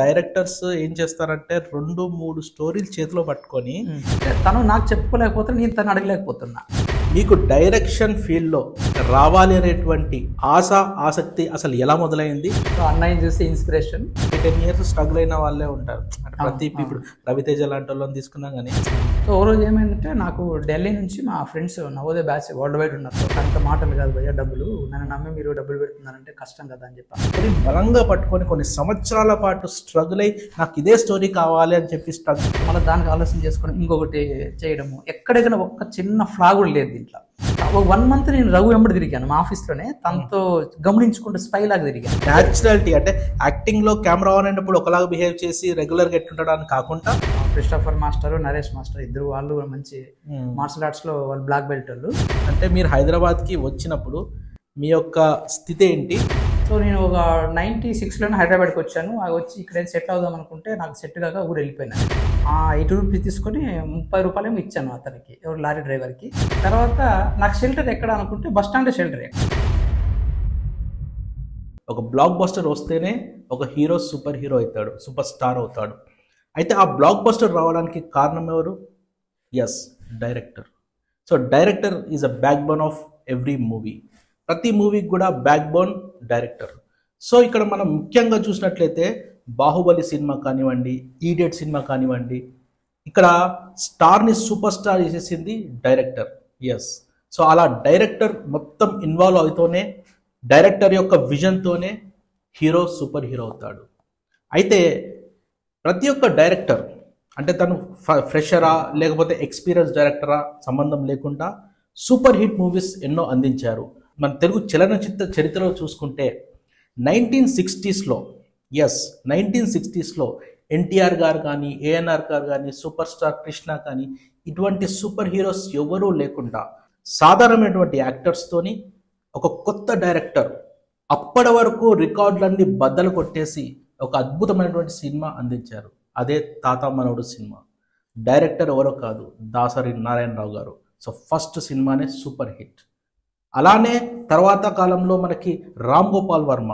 Directors ఏం చేస్తారంటే 2-3 స్టోరీలు చేతిలో పట్టుకొని తను నాకు చెప్పుకోలేకపోతే నేను తను అడగలేకపోతున్నా. మీకు డైరెక్షన్ ఫీల్డ్లో రావాలి అనేటువంటి ఆసక్తి అసలు ఎలా మొదలైంది? సో అన్నయ్యని చూసి ఇన్స్పిరేషన్. 10 years స్ట్రగుల్ అయిన వాళ్ళే ఉంటారు. అంటే ప్రతి ఇప్పుడు రవితేజ లాంటి వాళ్ళని తీసుకున్నా కానీ. సో ఓ రోజు ఏమైందంటే నాకు ఢిల్లీ నుంచి మా friends Navodaya batch world wide ఉన్నారు. అంత మాటలు కాదు భయ్యా, డబ్బులు నన్ను నమ్మి మీరు డబ్బులు పెడుతున్నారంటే కష్టం కదా అని చెప్పాను. బలంగా పట్టుకొని కొన్ని సంవత్సరాల పాటు స్ట్రగుల్ అయ్యి నాకు ఇదే స్టోరీ కావాలి అని చెప్పి స్ట్రగుల్ మళ్ళీ దానికి ఆలోచన చేసుకొని ఇంకొకటి చేయడము. ఎక్కడెక్కడ ఒక్క చిన్న ఫ్లా కూడా లేదు దీంట్లో. ఒక 1 month నేను రఘు వెంబడి తిరిగాను మా ఆఫీస్లోనే, తనతో గమనించుకుంటూ స్పై లాగా తిరిగాను. న్యాచురాలిటీ అంటే యాక్టింగ్ లో కెమెరా ఆన్ అయినప్పుడు ఒకలాగా బిహేవ్ చేసి రెగ్యులర్ గా ఎట్టుండడానికి కాకుండా క్రిస్టోఫర్ మాస్టర్, నరేష్ మాస్టర్ ఇద్దరు వాళ్ళు మంచి మార్షల్ ఆర్ట్స్ లో వాళ్ళు బ్లాక్ బెల్ట్ వాళ్ళు. అంటే మీరు హైదరాబాద్ కి వచ్చినప్పుడు మీ యొక్క స్థితి ఏంటి? సో నేను ఒక 96లోనే హైదరాబాద్కి వచ్చాను. అది వచ్చి ఇక్కడ సెటిల్ అవుదాం అనుకుంటే నాకు సెట్ కాక ఊరు వెళ్ళిపోయినా. 80 రూపీస్ తీసుకొని 30 రూపాయలేమో ఇచ్చాను అతనికి, ఎవరు లారీ డ్రైవర్కి. తర్వాత నాకు షెల్టర్ ఎక్కడ అనుకుంటే బస్ స్టాండ్ షెల్టర్. ఒక బ్లాక్ బస్టర్ వస్తేనే ఒక హీరో సూపర్ హీరో అవుతాడు, సూపర్ స్టార్ అవుతాడు. అయితే ఆ బ్లాక్ బస్టర్ రావడానికి కారణం ఎవరు? Yes, director. So director is a backbone of every movie. ప్రతి మూవీకి కూడా బ్యాక్ బోన్ డైరెక్టర్. సో ఇక్కడ మనం ముఖ్యంగా చూసినట్లయితే బాహుబలి సినిమా కానివ్వండి, ఈడియట్ సినిమా కానివ్వండి, ఇక్కడ స్టార్ని సూపర్ స్టార్ చేసేసింది డైరెక్టర్. ఎస్, సో అలా డైరెక్టర్ మొత్తం ఇన్వాల్వ్ అవుతూనే డైరెక్టర్ యొక్క విజన్తోనే హీరో సూపర్ హీరో అవుతాడు. అయితే ప్రతి ఒక్క డైరెక్టర్ అంటే తను ఫ్రెషరా లేకపోతే ఎక్స్పీరియన్స్ డైరెక్టరా సంబంధం లేకుండా సూపర్ హిట్ మూవీస్ ఎన్నో అందించారు. మన తెలుగు చలనచిత్ర చరిత్రలో చూసుకుంటే 1960sలో 1960sలో ఎన్టీఆర్ గారు కానీ, ఏఎన్ఆర్ గారు కానీ, సూపర్ స్టార్ కృష్ణ కానీ ఇటువంటి సూపర్ హీరోస్ ఎవరూ లేకుండా సాధారణమైనటువంటి యాక్టర్స్తోని ఒక కొత్త డైరెక్టర్ అప్పటి వరకు రికార్డులన్నీ బద్దలు కొట్టేసి ఒక అద్భుతమైనటువంటి సినిమా అందించారు. అదే తాత మనవడు సినిమా. డైరెక్టర్ ఎవరో కాదు, దాసరి నారాయణరావు గారు. సో ఫస్ట్ సినిమానే సూపర్ హిట్. అలానే తర్వాత కాలంలో మనకి రామ్ గోపాల్ వర్మ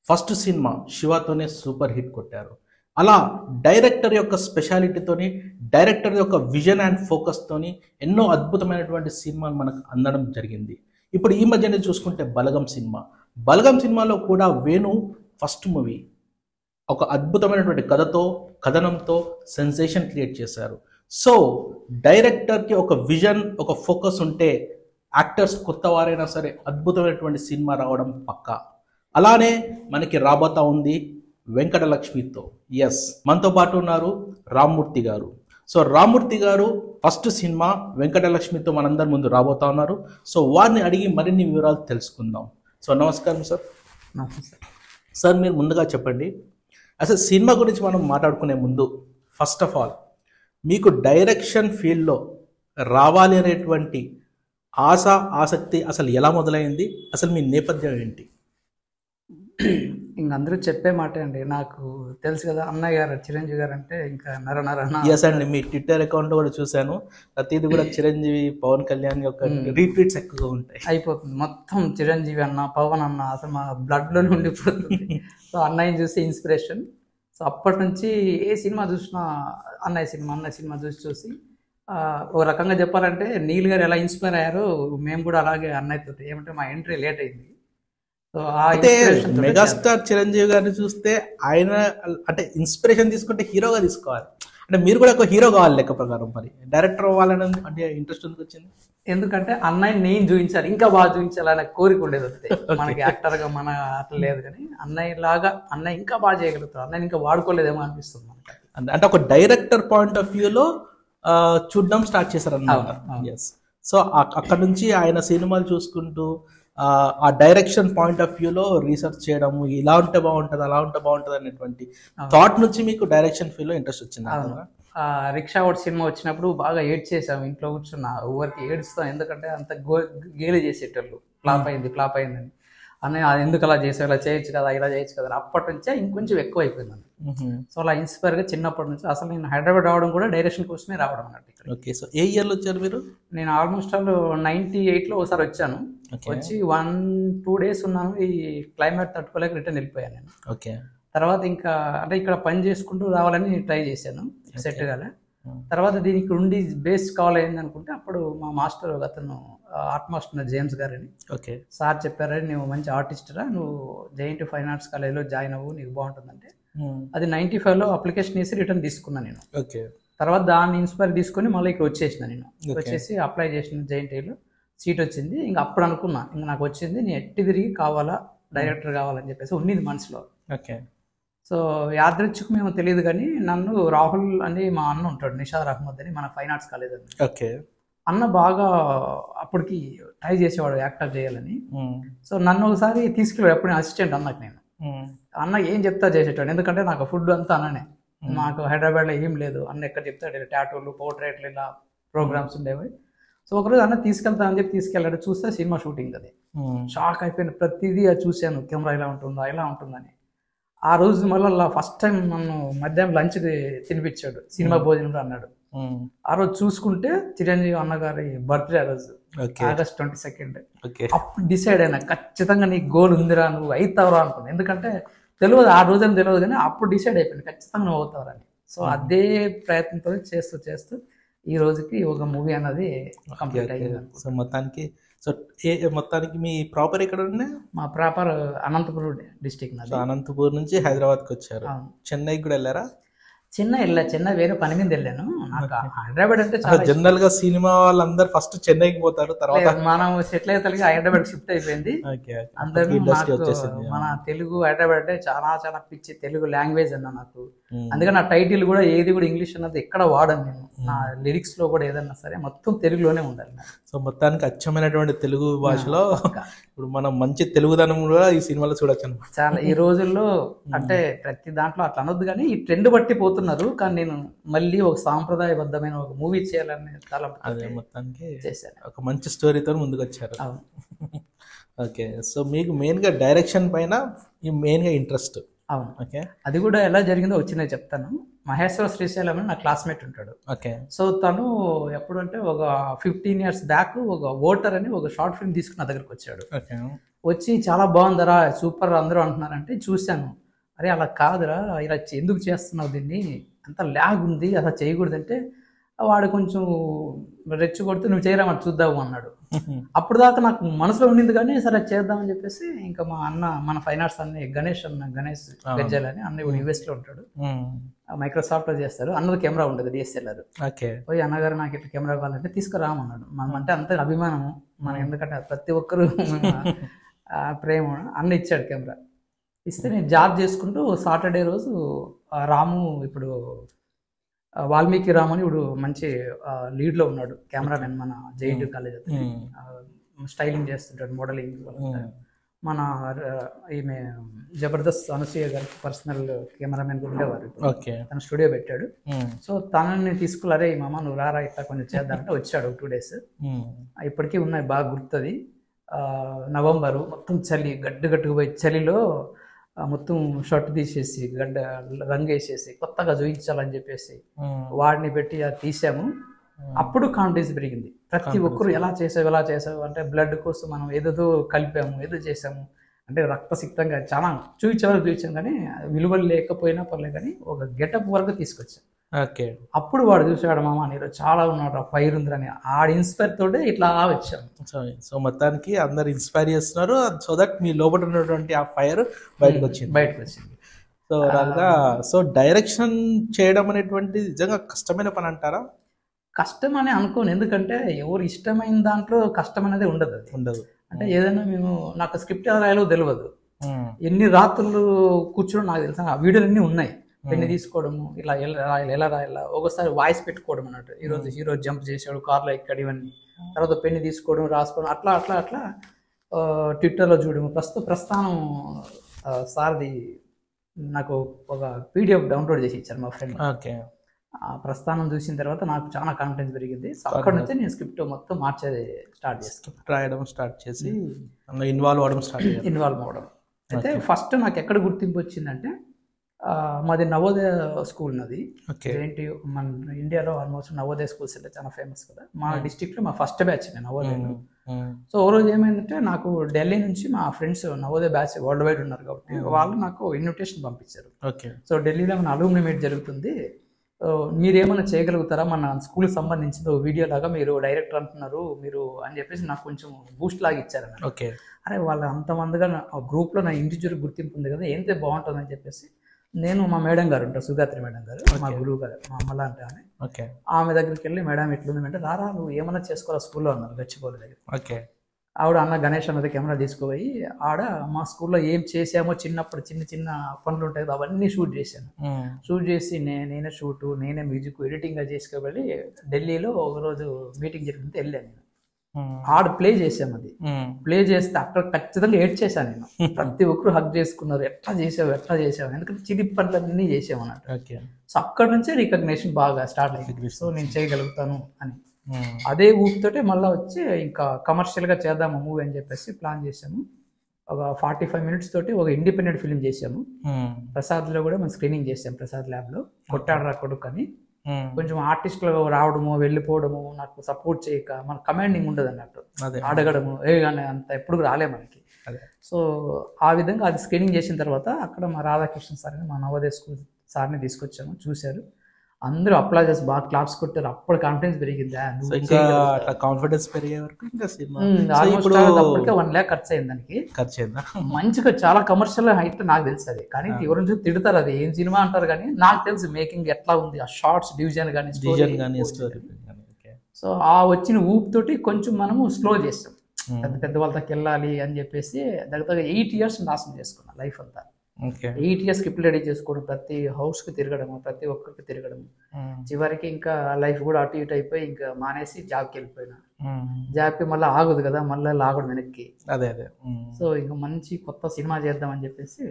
ఫస్ట్ సినిమా శివతోనే సూపర్ హిట్ కొట్టారు. అలా డైరెక్టర్ యొక్క స్పెషాలిటీతోని, డైరెక్టర్ యొక్క విజన్ అండ్ ఫోకస్తోని ఎన్నో అద్భుతమైనటువంటి సినిమాలు మనకు అందడం జరిగింది. ఇప్పుడు ఈ మధ్యనే చూసుకుంటే బలగం సినిమా. బలగం సినిమాలో కూడా వేణు ఫస్ట్ మూవీ ఒక అద్భుతమైనటువంటి కథతో, కథనంతో సెన్సేషన్ క్రియేట్ చేశారు. సో డైరెక్టర్కి ఒక విజన్, ఒక ఫోకస్ ఉంటే యాక్టర్స్ కొత్త వారైనా సరే అద్భుతమైనటువంటి సినిమా రావడం పక్కా. అలానే మనకి రాబోతా ఉంది వెంకటలక్ష్మితో. ఎస్, మనతో పాటు ఉన్నారు రామ్మూర్తి గారు. సో రామ్మూర్తి గారు ఫస్ట్ సినిమా వెంకటలక్ష్మితో మనందరి ముందు రాబోతా ఉన్నారు. సో వారిని అడిగి మరిన్ని వివరాలు తెలుసుకుందాం. సో నమస్కారం సార్. సార్ మీరు ముందుగా చెప్పండి, అసలు సినిమా గురించి మనం మాట్లాడుకునే ముందు ఫస్ట్ ఆఫ్ ఆల్ మీకు డైరెక్షన్ ఫీల్డ్లో రావాలి అనేటువంటి ఆసక్తి అసలు ఎలా మొదలైంది? అసలు మీ నేపథ్యం ఏంటి? ఇంక అందరూ చెప్పే మాట అండి, నాకు తెలుసు కదా అన్నయ్య గారు చిరంజీవి గారు అంటే ఇంకా నర. ఎస్ అండి, మీ ట్విట్టర్ అకౌంట్ కూడా చూశాను. ప్రతిది కూడా చిరంజీవి, పవన్ కళ్యాణ్ యొక్క రీట్వీట్స్ ఎక్కువగా ఉంటాయి. అయిపోతుంది మొత్తం చిరంజీవి అన్న, పవన్ అన్న, అసలు మా బ్లడ్లోనే ఉండిపోతుంది. సో అన్నయ్యని చూసి ఇన్స్పిరేషన్. సో అప్పటి నుంచి ఏ సినిమా చూసినా అన్నయ్య సినిమా చూసి ఒక రకంగా చెప్పాలంటే నీల్ గారు ఎలా ఇన్స్పైర్ అయ్యారో మేము కూడా అలాగే అన్నయ్యతో. ఏమంటే మా ఎంట్రీ లేట్ అయింది. సో అయితే మెగాస్టార్ చిరంజీవి గారిని చూస్తే ఆయన అంటే ఇన్స్పిరేషన్ తీసుకుంటే హీరోగా తీసుకోవాలి. అంటే మీరు కూడా ఒక హీరో కావాలి లెక్క ప్రకారం. మరి డైరెక్టర్ అవ్వాలని అంటే ఇంట్రెస్ట్ ఎందుకు వచ్చింది? ఎందుకంటే అన్నయ్య నేను చూపించాలి, ఇంకా బాగా చూపించాలనే కోరిక ఉండేది. వస్తే మనకి యాక్టర్గా మన అట్లా లేదు, కానీ అన్నయ్య ఇంకా బాగా చేయగలుగుతారు, అన్నయ్య ఇంకా వాడుకోలేదేమో అనిపిస్తుంది మనకి. అంటే ఒక డైరెక్టర్ పాయింట్ ఆఫ్ వ్యూలో చూడడం స్టార్ట్ చేశారు అన్నమాట. ఎస్, సో అక్కడ నుంచి ఆయన సినిమాలు చూసుకుంటూ ఆ డైరెక్షన్ పాయింట్ ఆఫ్ వ్యూలో రీసెర్చ్ చేయడము, ఇలా ఉంటే బాగుంటుంది, అలా ఉంటే బాగుంటుంది అనేటువంటి థాట్ నుంచి మీకు డైరెక్షన్ ఫీల్డ్లో ఇంట్రెస్ట్ వచ్చింది. రిక్షా ఒకటి సినిమా వచ్చినప్పుడు బాగా ఏడ్ చేసాము, ఇంట్లో కూర్చున్నా ఊరికి ఏడుస్తాం. ఎందుకంటే అంత గేలి చేసేటోళ్ళు, ఫ్లాప్ అయిందని. అన్నయ్య ఎందుకు అలా చేసావు, ఇలా చేయొచ్చు కదా, ఇలా చేయొచ్చు కదా. అప్పటి నుంచే ఇంకొంచెం ఎక్కువ అయిపోయింది. సో అలా ఇన్స్పైర్గా చిన్నప్పటి నుంచి అసలు నేను హైదరాబాద్ రావడం కూడా డైరెక్షన్ కోసమే రావడం అన్నట్టు. ఓకే, సో ఏ ఇయర్లో వచ్చారు మీరు? నేను ఆల్మోస్ట్ 98లో ఒకసారి వచ్చాను. వచ్చి 1-2 days ఉన్నాను. ఈ క్లైమేట్ తట్టుకోలేక రిటర్న్ వెళ్ళిపోయాను నేను. ఓకే, తర్వాత ఇంకా అంటే ఇక్కడ పని చేసుకుంటూ రావాలని ట్రై చేశాను, సెట్ కాలే. తర్వాత దీనికి ఉండి బేస్ కావాలైంది అనుకుంటే అప్పుడు మా మాస్టర్ అతను ఆర్ట్ మాస్టర్ జేమ్స్ గారని ఓకే సార్ చెప్పారని, నువ్వు మంచి ఆర్టిస్టరా, నువ్వు జేఎన్టీ ఫైన్ ఆర్ట్స్ కాలేజ్లో జాయిన్ అవ్వు, నీకు బాగుంటుందంటే అది 95లో అప్లికేషన్ వేసి రిటర్న్ తీసుకున్నాను నేను. ఓకే తర్వాత దాన్ని ఇన్స్పైర్ తీసుకొని మళ్ళీ ఇక్కడ వచ్చేసిన నేను. వచ్చేసి అప్లై చేసిన జేఎన్టీలో సీట్ వచ్చింది. ఇంకా అప్పుడు అనుకున్నా ఇంకా నాకు వచ్చింది, నేను ఎట్టి తిరిగి కావాలా డైరెక్టర్ కావాలని చెప్పేసి ఉన్నది మనసులో. ఓకే సో యాదృచ్ఛికం మేము తెలియదు కానీ నన్ను రాహుల్ అని మా అన్న ఉంటాడు, నిషాద్ అహ్మద్ అని, మన ఫైన్ ఆర్ట్స్ కాలేజ్ అని. ఓకే అన్న బాగా అప్పటికి ట్రై చేసేవాడు యాక్టర్ చేయాలని. సో నన్ను ఒకసారి తీసుకెళ్ళాడు, ఎప్పుడు అసిస్టెంట్ అన్నకు నేను. అన్న ఏం చెప్తా చేసేటాడు, ఎందుకంటే నాకు ఫుడ్ అంతా అన్ననే. నాకు హైదరాబాద్లో ఏం లేదు, అన్న ఎక్కడ చెప్తాడు, టాటూలు పోర్ట్రేట్లు ఇలా ప్రోగ్రామ్స్ ఉండేవి. సో ఒకరోజు అన్న తీసుకెళ్తా అని చెప్పి తీసుకెళ్ళాడు. చూస్తే సినిమా షూటింగ్ అది. షాక్ అయిపోయిన, ప్రతిదీ అది చూశాను, కెమెరా ఇలా ఉంటుందా ఇలా ఉంటుందని. ఆ రోజు మళ్ళీ ఫస్ట్ టైం నన్ను మధ్యాహ్నం లంచ్కి తినిపించాడు, సినిమా భోజనంలో అన్నాడు. ఆ రోజు చూసుకుంటే చిరంజీవి అన్నగారి బర్త్డే ఆ రోజు, ఆగస్ట్ 22. అప్పుడు డిసైడ్ అయినా ఖచ్చితంగా నీకు గోల్ ఉందిరా, నువ్వు అవుతావురా అనుకున్నాను. ఎందుకంటే తెలియదు ఆ రోజని తెలియదు కానీ అప్పుడు డిసైడ్ అయిపోయింది ఖచ్చితంగా నువ్వు అవుతావురా అని. సో అదే ప్రయత్నంతో చేస్తూ ఈ రోజుకి ఒక మూవీ అన్నది కంప్లీట్ అయ్యింది. సో మొత్తానికి మీ ప్రాపర్ ఎక్కడ ఉన్నాయి? మా ప్రాపర్ అనంతపురం డిస్టిక్. అనంతపూర్ నుంచి హైదరాబాద్కి వచ్చారు. చెన్నైకి కూడా వెళ్ళారా? చెన్నై వేరే పని మీద వెళ్ళాను. నాకు హైదరాబాద్ అంటే చాలా జనరల్ గా సినిమా వాళ్ళందరూ ఫస్ట్ చెన్నైకి పోతారు, తర్వాత మనం సెటిల్ అయితే హైదరాబాద్ షిఫ్ట్ అయిపోయింది. అందరూ మన తెలుగు హైదరాబాద్ అంటే చాలా చాలా పిచ్చి తెలుగు లాంగ్వేజ్ అన్న నాకు. అందుకని నా టైటిల్ కూడా ఏది కూడా ఇంగ్లీష్ అన్నది ఎక్కడ వాడను నేను. నా లిరిక్స్ లో కూడా ఏదన్నా సరే మొత్తం తెలుగులోనే ఉండాలి. సో మొత్తానికి అచ్చమైనటువంటి తెలుగు భాషలో ఇప్పుడు మనం మంచి తెలుగుదనం కూడా ఈ సినిమాలో చూడొచ్చు అనమాట. చాలా ఈ రోజుల్లో అంటే ప్రతి దాంట్లో అట్లా అనొద్దు కానీ ఈ ట్రెండ్ బట్టి పోతున్నారు. కానీ నేను మళ్ళీ ఒక సాంప్రదాయబద్ధమైన ఒక మూవీ చేయాలని అదే మొత్తానికి చేశాను. ఒక మంచి స్టోరీతో ముందుకు వచ్చారు. ఓకే, సో మీకు మెయిన్గా డైరెక్షన్ పైన మెయిన్గా ఇంట్రెస్ట్? అవును. ఓకే, అది కూడా ఎలా జరిగిందో వచ్చిందో చెప్తాను. మహేశ్వర శ్రీశైలం అని నా క్లాస్మేట్ ఉంటాడు. ఓకే, సో తను ఎప్పుడంటే ఒక 15 years బ్యాక్ ఒక ఓటర్ అని ఒక షార్ట్ ఫిల్మ్ తీసుకుని నా దగ్గరకు వచ్చాడు. వచ్చి చాలా బాగుందరా, సూపర్ అందరూ అంటున్నారంటే చూశాను. అరే అలా కాదురా, ఇలా ఎందుకు చేస్తున్నావు దీన్ని, అంత ల్యాగ్ ఉంది, అలా చేయకూడదంటే వాడు కొంచెం రెచ్చగొడితే నువ్వు చేయరా మరి చూద్దాము అన్నాడు. అప్పుడు దాకా నాకు మనసులో ఉండింది కానీ సరే చేద్దామని చెప్పేసి ఇంకా మా అన్న మన ఫైన్ ఆర్ట్స్ అన్న గణేష్ గజ్జల్ అని అన్న ఇప్పుడు US లో ఉంటాడు, మైక్రోసాఫ్ట్ లో చేస్తారు. అన్నది కెమెరా ఉంటుంది DSLR. పోయి అన్నగారు నాకు ఇట్లా కెమెరా కావాలంటే తీసుకురామన్నాడు. మనం అంటే అంత అభిమానము మనం, ఎందుకంటే ప్రతి ఒక్కరు ప్రేమ. అన్న ఇచ్చాడు కెమెరా. ఇస్తే నేను జాబ్ చేసుకుంటూ సాటర్డే రోజు రాము, ఇప్పుడు వాల్మీకి రాము అని ఇప్పుడు మంచి లీడ్లో ఉన్నాడు, కెమెరామెన్ మన JNT కాలేజ్, స్టైలింగ్ చేస్తుంటాడు, మోడలింగ్. మన ఈమె జబర్దస్త్ అనసూయ గారికి పర్సనల్ కెమెరామెన్ కూడా ఉండేవారు. తన స్టూడియో పెట్టాడు. సో తనని తీసుకున్నారే, మామ నువ్వు రారా ఇట్లా కొంచెం చేద్దామంటే వచ్చాడు 2 days. ఇప్పటికీ ఉన్నాయి, బాగా గుర్తుంది. నవంబరు మొత్తం చలి, గట్టుగా పోయి చలిలో మొత్తం షర్ట్ తీసేసి రంగు వేసేసి కొత్తగా చూపించాలని చెప్పేసి వాడిని పెట్టి అది తీసాము. అప్పుడు కాన్ఫిడెన్స్ పెరిగింది. ప్రతి ఒక్కరు ఎలా చేసావు అంటే బ్లడ్ కోసం మనం ఏదో కలిపాము, ఏదో చేసాము అంటే రక్తసిక్తంగా చాలా చూపించాం కానీ విలువలు లేకపోయినా పర్లేదు కానీ ఒక గెటప్ వరకు తీసుకొచ్చాం. అప్పుడు వాడు చూసాడు, మామ నీలో చాలా ఉన్నాడు, ఫైర్ ఉందని. ఆడి ఇన్స్పైర్ తోటే ఇట్లా వచ్చాం. సో మొత్తానికి అందరు ఇన్స్పైర్ చేస్తున్నారు, సో దట్ మీ లోపల ఉన్నటువంటి ఆ ఫైర్ బయటకు వచ్చింది. సో డైరెక్షన్ చేయడం అనేటువంటి నిజంగా కష్టమైన పని అంటారా? కష్టం అని అనుకోను, ఎందుకంటే ఎవరు ఇష్టమైన దాంట్లో కష్టం అనేది ఉండదు. అంటే ఏదైనా నాకు స్క్రిప్ట్ ఎలా రాయాలో తెలియదు. ఎన్ని రాత్రులు కూర్చోడం నాకు తెలుసు. ఆ వీడియోలు అన్నీ ఉన్నాయి. పెన్ను తీసుకోవడము, ఇలా ఎలా రాయాలా, ఒకసారి వాయిస్ పెట్టుకోవడం అన్నట్టు. ఈరోజు హీరో జంప్ చేసాడు, కార్లో ఎక్కడు, ఇవన్నీ. తర్వాత పెన్ను తీసుకోవడం, రాసుకోవడం, అట్లా ట్విట్టర్లో చూడడం. ప్రస్థానం సార్ది నాకు ఒక PDF డౌన్లోడ్ చేసి ఇచ్చారు మా ఫ్రెండ్. ఆ ప్రస్థానం చూసిన తర్వాత నాకు చాలా కాన్ఫిడెన్స్ పెరిగింది. అక్కడ నుంచి నేను స్క్రిప్ట్ మొత్తం మార్చేది స్టార్ట్ చేసి రాయడం స్టార్ట్ చేసి ఇన్వాల్వ్ అవ్వడం. అయితే ఫస్ట్ నాకు ఎక్కడ గుర్తింపు వచ్చిందంటే మాది నవోదయ స్కూల్ నాది. ఓకే. జేఎన్టీయు మన ఇండియాలో ఆల్మోస్ట్ నవోదయ స్కూల్స్ అంటే చాలా ఫేమస్ కదా. మా డిస్టిక్లో మా ఫస్ట్ బ్యాచ్ నేను నవోదయలో. సో ఓ రోజు ఏమైందంటే నాకు ఢిల్లీ నుంచి మా friends Navodaya batch world wide ఉన్నారు కాబట్టి వాళ్ళు నాకు ఇన్విటేషన్ పంపించారు. ఓకే. సో ఢిల్లీలో మన అలూమిని మీట్ జరుగుతుంది, మీరేమైనా చేయగలుగుతారా, మన స్కూల్కి సంబంధించిన వీడియో లాగా, మీరు డైరెక్టర్ అంటున్నారు మీరు అని చెప్పేసి నాకు కొంచెం బూస్ట్ లాగా ఇచ్చారన్న. ఓకే. అరే వాళ్ళు అంతమందిగా గ్రూప్లో నా ఇండివిజువల్ గుర్తింపు ఉంది కదా, ఏంతే బాగుంటుందని చెప్పేసి నేను మా మేడం గారు ఉంటారు, సుగాత్రి మేడం గారు, మా గురువు గారు, మా అమ్మలా అంటే ఆమె. ఓకే. ఆమె దగ్గరికి వెళ్ళి మేడం ఎట్లుంది అంటే, రారా నువ్వు ఏమన్నా చేసుకోవాలా స్కూల్లో అన్నారు గచ్చిపోలి దగ్గర. ఓకే. ఆవిడ అన్న గణేష్ అన్నది కెమెరా తీసుకుపోయి ఆడ మా స్కూల్లో ఏం చేసామో చిన్నప్పుడు చిన్న చిన్న పనులు ఉంటాయి కదా అవన్నీ షూట్ చేశాను. షూట్ చేసి నేనే షూటు, నేనే మ్యూజిక్ ఎడిటింగ్గా చేసుకువెళ్ళి ఢిల్లీలో ఒకరోజు మీటింగ్ జరిగితే వెళ్ళాను నేను. ఆడ ప్లే చేసాము, అది ప్లే చేస్తే అక్కడ ఖచ్చితంగా ఏడ్ చేశాను నేను. ప్రతి ఒక్కరు హక్ చేసుకున్నారు, ఎట్లా చేసావు ఎందుకంటే చిలి పనులన్నీ చేసాము అన్నట్టు. సో అక్కడ నుంచే రికగ్నేషన్ బాగా స్టార్ట్ అయింది. సో నేను చేయగలుగుతాను అని అదే ఊపితోటే మళ్ళీ వచ్చి ఇంకా కమర్షియల్గా చేద్దాము మూవీ అని చెప్పేసి ప్లాన్ చేసాము. ఒక 45 minutes తోటి ఒక ఇండిపెండెంట్ ఫిల్మ్ చేసాము. ప్రసాద్లో కూడా మనం స్క్రీనింగ్ చేసాం, ప్రసాద్ ల్యాబ్లో. కొట్టాడరా కొడుకు అని. కొంచెం ఆర్టిస్టులు రావడము వెళ్ళిపోవడము, నాకు సపోర్ట్ చేయక, మన కమాండింగ్ ఉండదు అన్నట్టు, అడగడము కానీ అంత ఎప్పుడు రాలే మనకి. సో ఆ విధంగా అది స్క్రీనింగ్ చేసిన తర్వాత అక్కడ మా రాధాకృష్ణ సార్ని, మా నవోదయ స్కూల్ సార్ని తీసుకొచ్చాము. చూశారు, అందరూ అప్లాజెస్ బాగా క్లాప్స్ కొట్టారు. అప్పుడు కాన్ఫిడెన్స్ పెరిగింది. కాన్ఫిడెన్స్ పెరిగే వరకు అప్పటికే 1 lakh ఖర్చు అయింది దానికి. మంచిగా చాలా కమర్షియల్ హైట్ నాకు తెలుసు అది, కానీ ఎవరి నుంచి తిడతారు అది ఏం సినిమా అంటారు, కానీ నాకు తెలుసు మేకింగ్ ఎట్లా ఉంది, ఆ షార్ట్స్ డివిజన్ కానీ. సో ఆ వచ్చిన ఊపుతోటి కొంచెం మనము స్లో చేస్తాం, పెద్ద వాళ్ళకి వెళ్ళాలి అని చెప్పేసి దగ్గర 8 years నాశనం చేసుకున్నాం లైఫ్ అంతా. 8 years స్కిప్ రెడీ చేసుకోవడం, ప్రతి హౌస్కి తిరగడం, ప్రతి ఒక్కరికి తిరగడం. చివరికి ఇంకా లైఫ్ కూడా అటు ఇటు అయిపోయి ఇంకా మానేసి జాబ్కి వెళ్ళిపోయినా. జాబ్కి మళ్ళీ ఆగదు కదా, మళ్ళీ లాగడం వెనక్కి. సో ఇంకా మంచి కొత్త సినిమా చేద్దామని చెప్పేసి.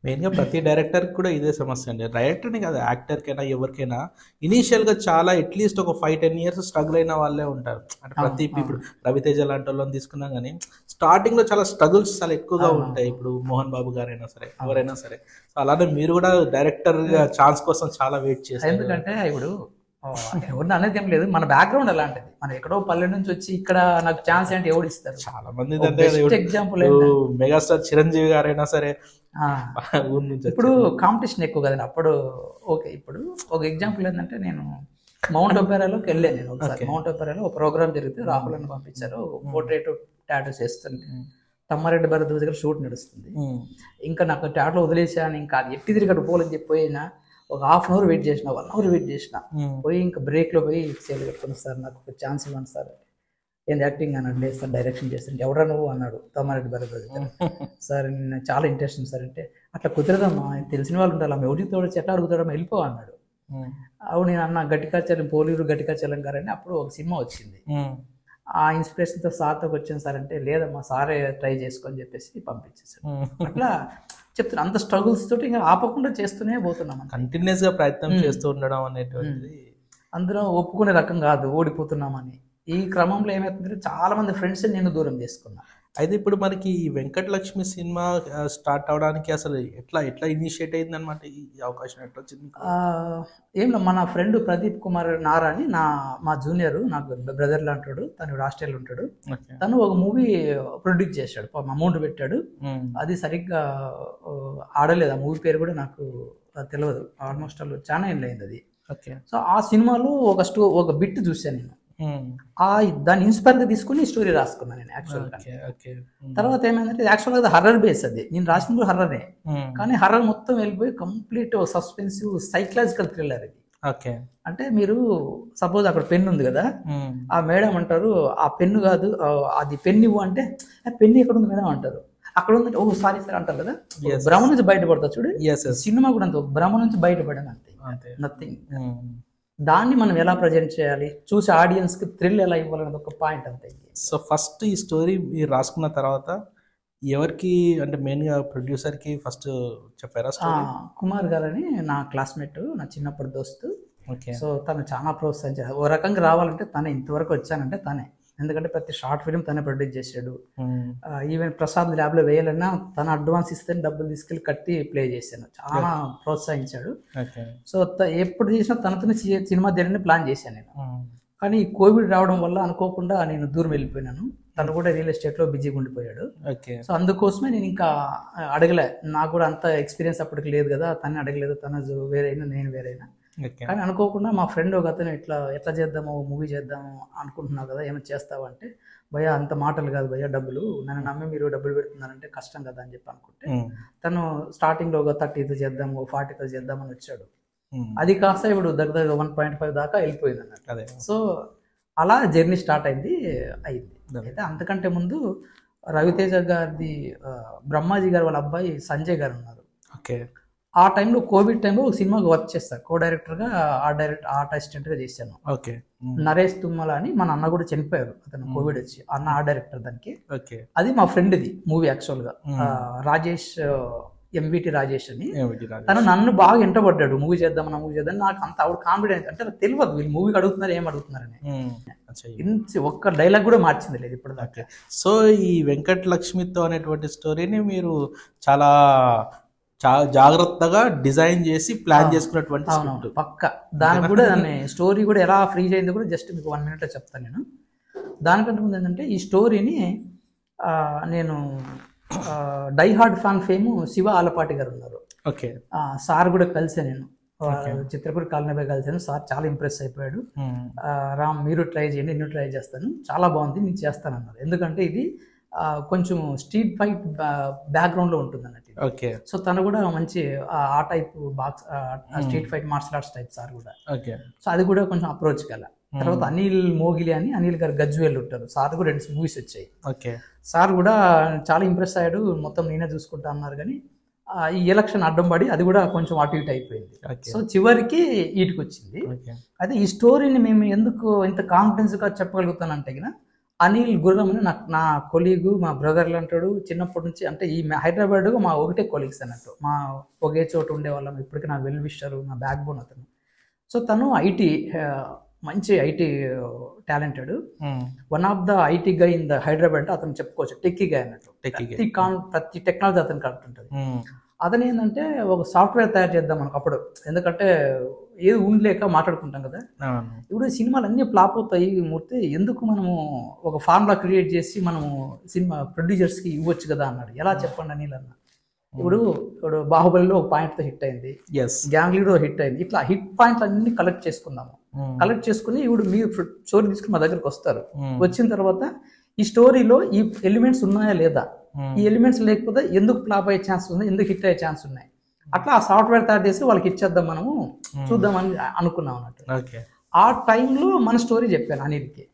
మెయిన్గా ప్రతి డైరెక్టర్కి కూడా ఇదే సమస్య అండి. డైరెక్టర్ని కాదు, యాక్టర్కైనా ఎవరికైనా ఇనీషియల్గా చాలా అట్లీస్ట్ ఒక 5-10 years స్ట్రగుల్ అయిన వాళ్ళే ఉంటారు. అంటే ప్రతి ఇప్పుడు రవితేజ లాంటి వాళ్ళని తీసుకున్నా కానీ స్టార్టింగ్లో చాలా స్ట్రగుల్స్ చాలా ఎక్కువగా ఉంటాయి. ఇప్పుడు మోహన్ బాబు గారైనా సరే, ఎవరైనా సరే. సో అలానే మీరు కూడా డైరెక్టర్గా ఛాన్స్ కోసం చాలా వెయిట్ చేస్తారు. ఎందుకంటే ఇప్పుడు ఎవరిని అనేది ఏం లేదు, మన బ్యాక్గ్రౌండ్ అలాంటిది. మనం ఎక్కడో పల్లె నుంచి వచ్చి ఇక్కడ నాకు ఛాన్స్ అంటే ఎవరు ఇస్తారు? చాలా మంది. ఎగ్జాంపుల్ మెగాస్టార్ చిరంజీవి గారైనా సరే ఇప్పుడు కాంపిటీషన్ ఎక్కువ కదండి అప్పుడు. ఓకే, ఇప్పుడు ఒక ఎగ్జాంపుల్ ఏంటంటే, నేను మౌంట్ ఒపేరాలోకి వెళ్ళాను. నేను ఒకసారి మౌంట్ ఒపేరాలో ఒక ప్రోగ్రామ్ జరిగితే రాహుల్ అని పంపించారు. పోర్ట్రేట్ టాటూస్ వేస్తుంటే తమ్మారెడ్డి భరద్వాజ్ దగ్గర షూట్ నడుస్తుంది. ఇంకా నాకు టాటూ వదిలేసాను, ఇంకా అది ఎట్టి తిరిగి అటు పోలని చెప్పిపోయినా ఒక 1/2 hour వెయిట్ చేసిన, 1 hour వెయిట్ చేసిన. పోయి ఇంకా బ్రేక్లో పోయి సేల్ కట్టుకుని, సార్ నాకు ఒక ఛాన్స్ ఇవ్వండి సార్. ఏంది యాక్టింగ్ అన్నాడు. లేదు సార్ డైరెక్షన్ చేస్తాను. ఎవరా నువ్వు అన్నాడు. తమ్మారెడ్డి భరద్వాజ్. సార్ నేను చాలా ఇంట్రెస్ట్ ఉంది సార్ అంటే, అట్లా కుదరదమ్మా, తెలిసిన వాళ్ళు ఉంటారు, ఆమె ఎవరికి తోడు చెట్లా అడుగుతాడమ్మా, వెళ్ళిపో అన్నాడు. అవును నేను అన్న గట్టికాచలం పోలీరు గట్టికాచలం గారని అప్పుడు ఒక సినిమా వచ్చింది. ఆ ఇన్స్పిరేషన్తో సార్తో వచ్చాను సార్ అంటే, లేదమ్మా సారే ట్రై చేసుకొని చెప్పేసి పంపించేసాడు. అట్లా చెప్తున్నా, అంత స్ట్రగుల్స్ తోటి ఇంకా ఆపకుండా చేస్తూనే పోతున్నాం. కంటిన్యూస్గా ప్రయత్నం చేస్తూ ఉండడం అనేటువంటిది అందులో ఒప్పుకునే రకం కాదు, ఓడిపోతున్నామని. ఈ క్రమంలో ఏమవుతుందంటే చాలా మంది ఫ్రెండ్స్ నేను దూరం చేసుకున్నా. అయితే ఇప్పుడు మనకి ఈ వెంకటలక్ష్మి సినిమా స్టార్ట్ అవడానికి అసలు ఎట్లా ఇనిషియేట్ అయింది అనమాట? ఈ అవకాశం ఎట్లా వచ్చింది? ఏం మన ఫ్రెండ్ ప్రదీప్ కుమార్ నారా అని మా జూనియర్, నాకు బ్రదర్ లాంటాడు, తను ఆస్ట్రేలియాలో ఉంటాడు. తను ఒక మూవీ ప్రొడ్యూస్ చేశాడు, అమౌంట్ పెట్టాడు. అది సరిగ్గా ఆడలేదు, ఆ మూవీ పేరు కూడా నాకు తెలియదు. ఆల్మోస్ట్ చాలా ఏం లేదు అది. సో ఆ సినిమాలో ఒక బిట్ చూసాను నేను. దాన్ని ఇన్స్పైర్గా తీసుకుని స్టోరీ రాసుకున్నాను నేను యాక్చువల్గా. తర్వాత ఏమైందంటే యాక్చువల్గా హర్రర్ బేస్ అది, నేను రాసిన కూడా హర్రరే, కానీ హర్రర్ మొత్తం వెళ్ళిపోయి కంప్లీట్ సస్పెన్సివ్ సైకలాజికల్ థ్రిల్లర్ ఇది. అంటే మీరు సపోజ్ అక్కడ పెన్ను ఉంది కదా, ఆ మేడం అంటారు ఆ పెన్ను కాదు అది పెన్ను ఇవ్వు అంటే, పెన్ను ఎక్కడ ఉంది మేడం అంటారు. అక్కడ ఉంది, ఓ సారీ సార్ అంటారు కదా, భ్రమ నుంచి బయటపడతా చూడు. సినిమా కూడా అంత భ్రమ నుంచి బయటపడాను, అంతే, నథింగ్. దాన్ని మనం ఎలా ప్రజెంట్ చేయాలి, చూసి ఆడియన్స్కి థ్రిల్ ఎలా ఇవ్వాలనేది ఒక పాయింట్ అంతే. సో ఫస్ట్ ఈ స్టోరీ మీరు రాసుకున్న తర్వాత ఎవరికి అంటే మెయిన్గా ప్రొడ్యూసర్కి ఫస్ట్ చెప్పారా? కుమార్ గారని నా క్లాస్మేట్, నా చిన్నప్పటి దోస్తు. సో తను చాలా ప్రోత్సహించారు. ఓ రకంగా రావాలంటే తనే, ఇంతవరకు వచ్చానంటే తనే. ఎందుకంటే ప్రతి షార్ట్ ఫిల్మ్ తనే ప్రొడ్యూస్ చేశాడు. ఈవెన్ ప్రసాద్ ల్యాబ్లో వేయాలన్నా తన అడ్వాన్స్ ఇస్తే డబ్బులు తీసుకెళ్ళి కట్టి ప్లే చేశాను. చాలా ప్రోత్సహించాడు. సో ఎప్పుడు చేసినా తనతోనే సినిమా తీయాలని ప్లాన్ చేశాను నేను. కానీ కోవిడ్ రావడం వల్ల అనుకోకుండా నేను దూరం వెళ్ళిపోయినాను. తను కూడా రియల్ ఎస్టేట్లో బిజీగా ఉండిపోయాడు. సో అందుకోసమే నేను ఇంకా అడగలే. నాకు కూడా అంత ఎక్స్పీరియన్స్ అప్పటికి లేదు కదా, తను అడగలేదు. తన వేరైనా నేను వేరైనా. కానీ అనుకోకుండా మా ఫ్రెండ్ ఒక అతను ఎట్లా చేద్దాము, మూవీ చేద్దాము అనుకుంటున్నావు కదా, ఏమైనా చేస్తావు అంటే, భయ్యా అంత మాటలు కాదు భయ్యా, డబ్బులు నన్ను నమ్మి మీరు డబ్బులు పెడుతున్నారంటే కష్టం కదా అని చెప్పి అనుకుంటే తను స్టార్టింగ్లో ఒక 30తో చేద్దాము, 40తో చేద్దామని వచ్చాడు. అది కాస్త ఇప్పుడు దగ్గర 1.5 దాకా వెళ్ళిపోయింది అన్నట్టు. సో అలా జర్నీ స్టార్ట్ అయింది. అయితే అంతకంటే ముందు రవితేజ గారిది బ్రహ్మాజీ గారు వాళ్ళ అబ్బాయి సంజయ్ గారు ఉన్నారు. ఆ టైంలో కోవిడ్ టైంలో ఒక సినిమాకి వర్క్ చేస్తాను. కో డైరెక్టర్గా ఆర్ట్ అసిస్టెంట్గా చేశాను. నరేష్ తుమ్మల అని మన అన్న కూడా చనిపోయారు, అతను కోవిడ్ వచ్చి. అన్న ఆర్ట్ డైరెక్టర్ దానికి. అది మా ఫ్రెండ్ది మూవీ యాక్చువల్గా. రాజేష్, ఎంవిటి రాజేష్ అని. తను నన్ను బాగా ఎంటబడ్డాడు, మూవీ చేద్దాం నాకు అంత ఆవిడ కాన్ఫిడెన్స్ అంటే నాకు తెలియదు వీళ్ళు మూవీకి అడుగుతున్నారు ఏం అడుగుతున్నారని. ఒక్క డైలాగ్ కూడా మార్చింది లేదు ఇప్పుడు దాకా. సో ఈ వెంకట లక్ష్మితో అనేటువంటి స్టోరీని మీరు చాలా జాగ్రత్తగా డిజైన్ చేసి ప్లాన్ చేసుకున్నటువంటి పక్క. దానికి కూడా దాన్ని స్టోరీ కూడా ఎలా ఫ్రీ అయింది కూడా జస్ట్ మీకు 1 minute చెప్తాను నేను. దానికంటే ముందు ఏంటంటే ఈ స్టోరీని నేను die hard fan fame Shiva Alapati garu ఉన్నారు. సార్ కూడా కలిసాను నేను, చిత్రకూట కాలనీపై కలిసాను. సార్ చాలా ఇంప్రెస్ అయిపోయాడు. రామ్ మీరు ట్రై చేయండి, నేను ట్రై చేస్తాను, చాలా బాగుంది నేను చేస్తాను అన్నారు. ఎందుకంటే ఇది కొంచెం స్ట్రీట్ ఫైట్ బ్యాక్గ్రౌండ్లో ఉంటుంది అన్నట్టు. సో తను కూడా మంచి ఆ type box street fight martial arts type sir కూడా. సో అది కూడా కొంచెం అప్రోచ్ కల. తర్వాత అనిల్ మోగిలి అని అనిల్ గారు గజ్వేల్ ఉంటారు. సార్ కూడా 2 మూవీస్ వచ్చాయి. సార్ కూడా చాలా ఇంప్రెస్ అయ్యాడు. మొత్తం నేనే చూసుకుంటా అన్నారు. కానీ ఈ ఎలక్షన్ అడ్డం పడి అది కూడా కొంచెం అటు ఇటు అయిపోయింది. సో చివరికి వీటికి వచ్చింది. అయితే ఈ స్టోరీని మేము ఎందుకు ఇంత కాన్ఫిడెన్స్గా చెప్పగలుగుతానంటే గిన అనిల్ గుర్రం అని నా కొలీగు, మా బ్రదర్లు అంటాడు. చిన్నప్పటి నుంచి అంటే ఈ హైదరాబాద్ మా ఒకటే కొలీగ్స్ అన్నట్టు, మా ఒకే చోటు ఉండేవాళ్ళం. ఇప్పటికీ నా వెల్ విషర్, నా బ్యాక్ బోన్ అతను. సో తను మంచి IT talented, one of the IT guy in the Hyderabad అతను చెప్పుకోవచ్చు. టెక్కీ గై అన్నట్టు. ప్రతి టెక్నాలజీ అతను కరెక్ట్ ఉంటుంది. అతను ఏంటంటే ఒక సాఫ్ట్వేర్ తయారు చేద్దాం మనకు అప్పుడు, ఎందుకంటే ఏది ఉండలేక మాట్లాడుకుంటాం కదా. ఇప్పుడు సినిమాలు అన్నీ ఫ్లాప్ అవుతాయి మూర్తి, ఎందుకు మనము ఒక ఫార్ములా క్రియేట్ చేసి మనము సినిమా ప్రొడ్యూసర్స్కి ఇవ్వచ్చు కదా అన్నాడు. ఎలా చెప్పండి అనిల్ అన్న. ఇప్పుడు బాహుబలిలో ఒక పాయింట్తో హిట్ అయింది, గ్యాంగ్ లీడర్ హిట్ అయింది. ఇట్లా హిట్ పాయింట్లు అన్ని కలెక్ట్ చేసుకుందాము. కలెక్ట్ చేసుకుని ఇప్పుడు మీరు స్టోరీ తీసుకుని మా దగ్గరకు వస్తారు. వచ్చిన తర్వాత ఈ స్టోరీలో ఈ ఎలిమెంట్స్ ఉన్నాయా లేదా, ఈ ఎలిమెంట్స్ లేకపోతే ఎందుకు ఫ్లాప్ అయ్యే ఛాన్స్ ఉంది, ఎందుకు హిట్ అయ్యే ఛాన్స్ ఉన్నాయి. అట్లా ఆ సాఫ్ట్వేర్ తయారు చేసి వాళ్ళకి ఇచ్చేద్దాం మనము, చూద్దామని అనుకున్నాం అన్నట్టు. ఆ టైంలో మన స్టోరీ చెప్పాను అనిల్కి.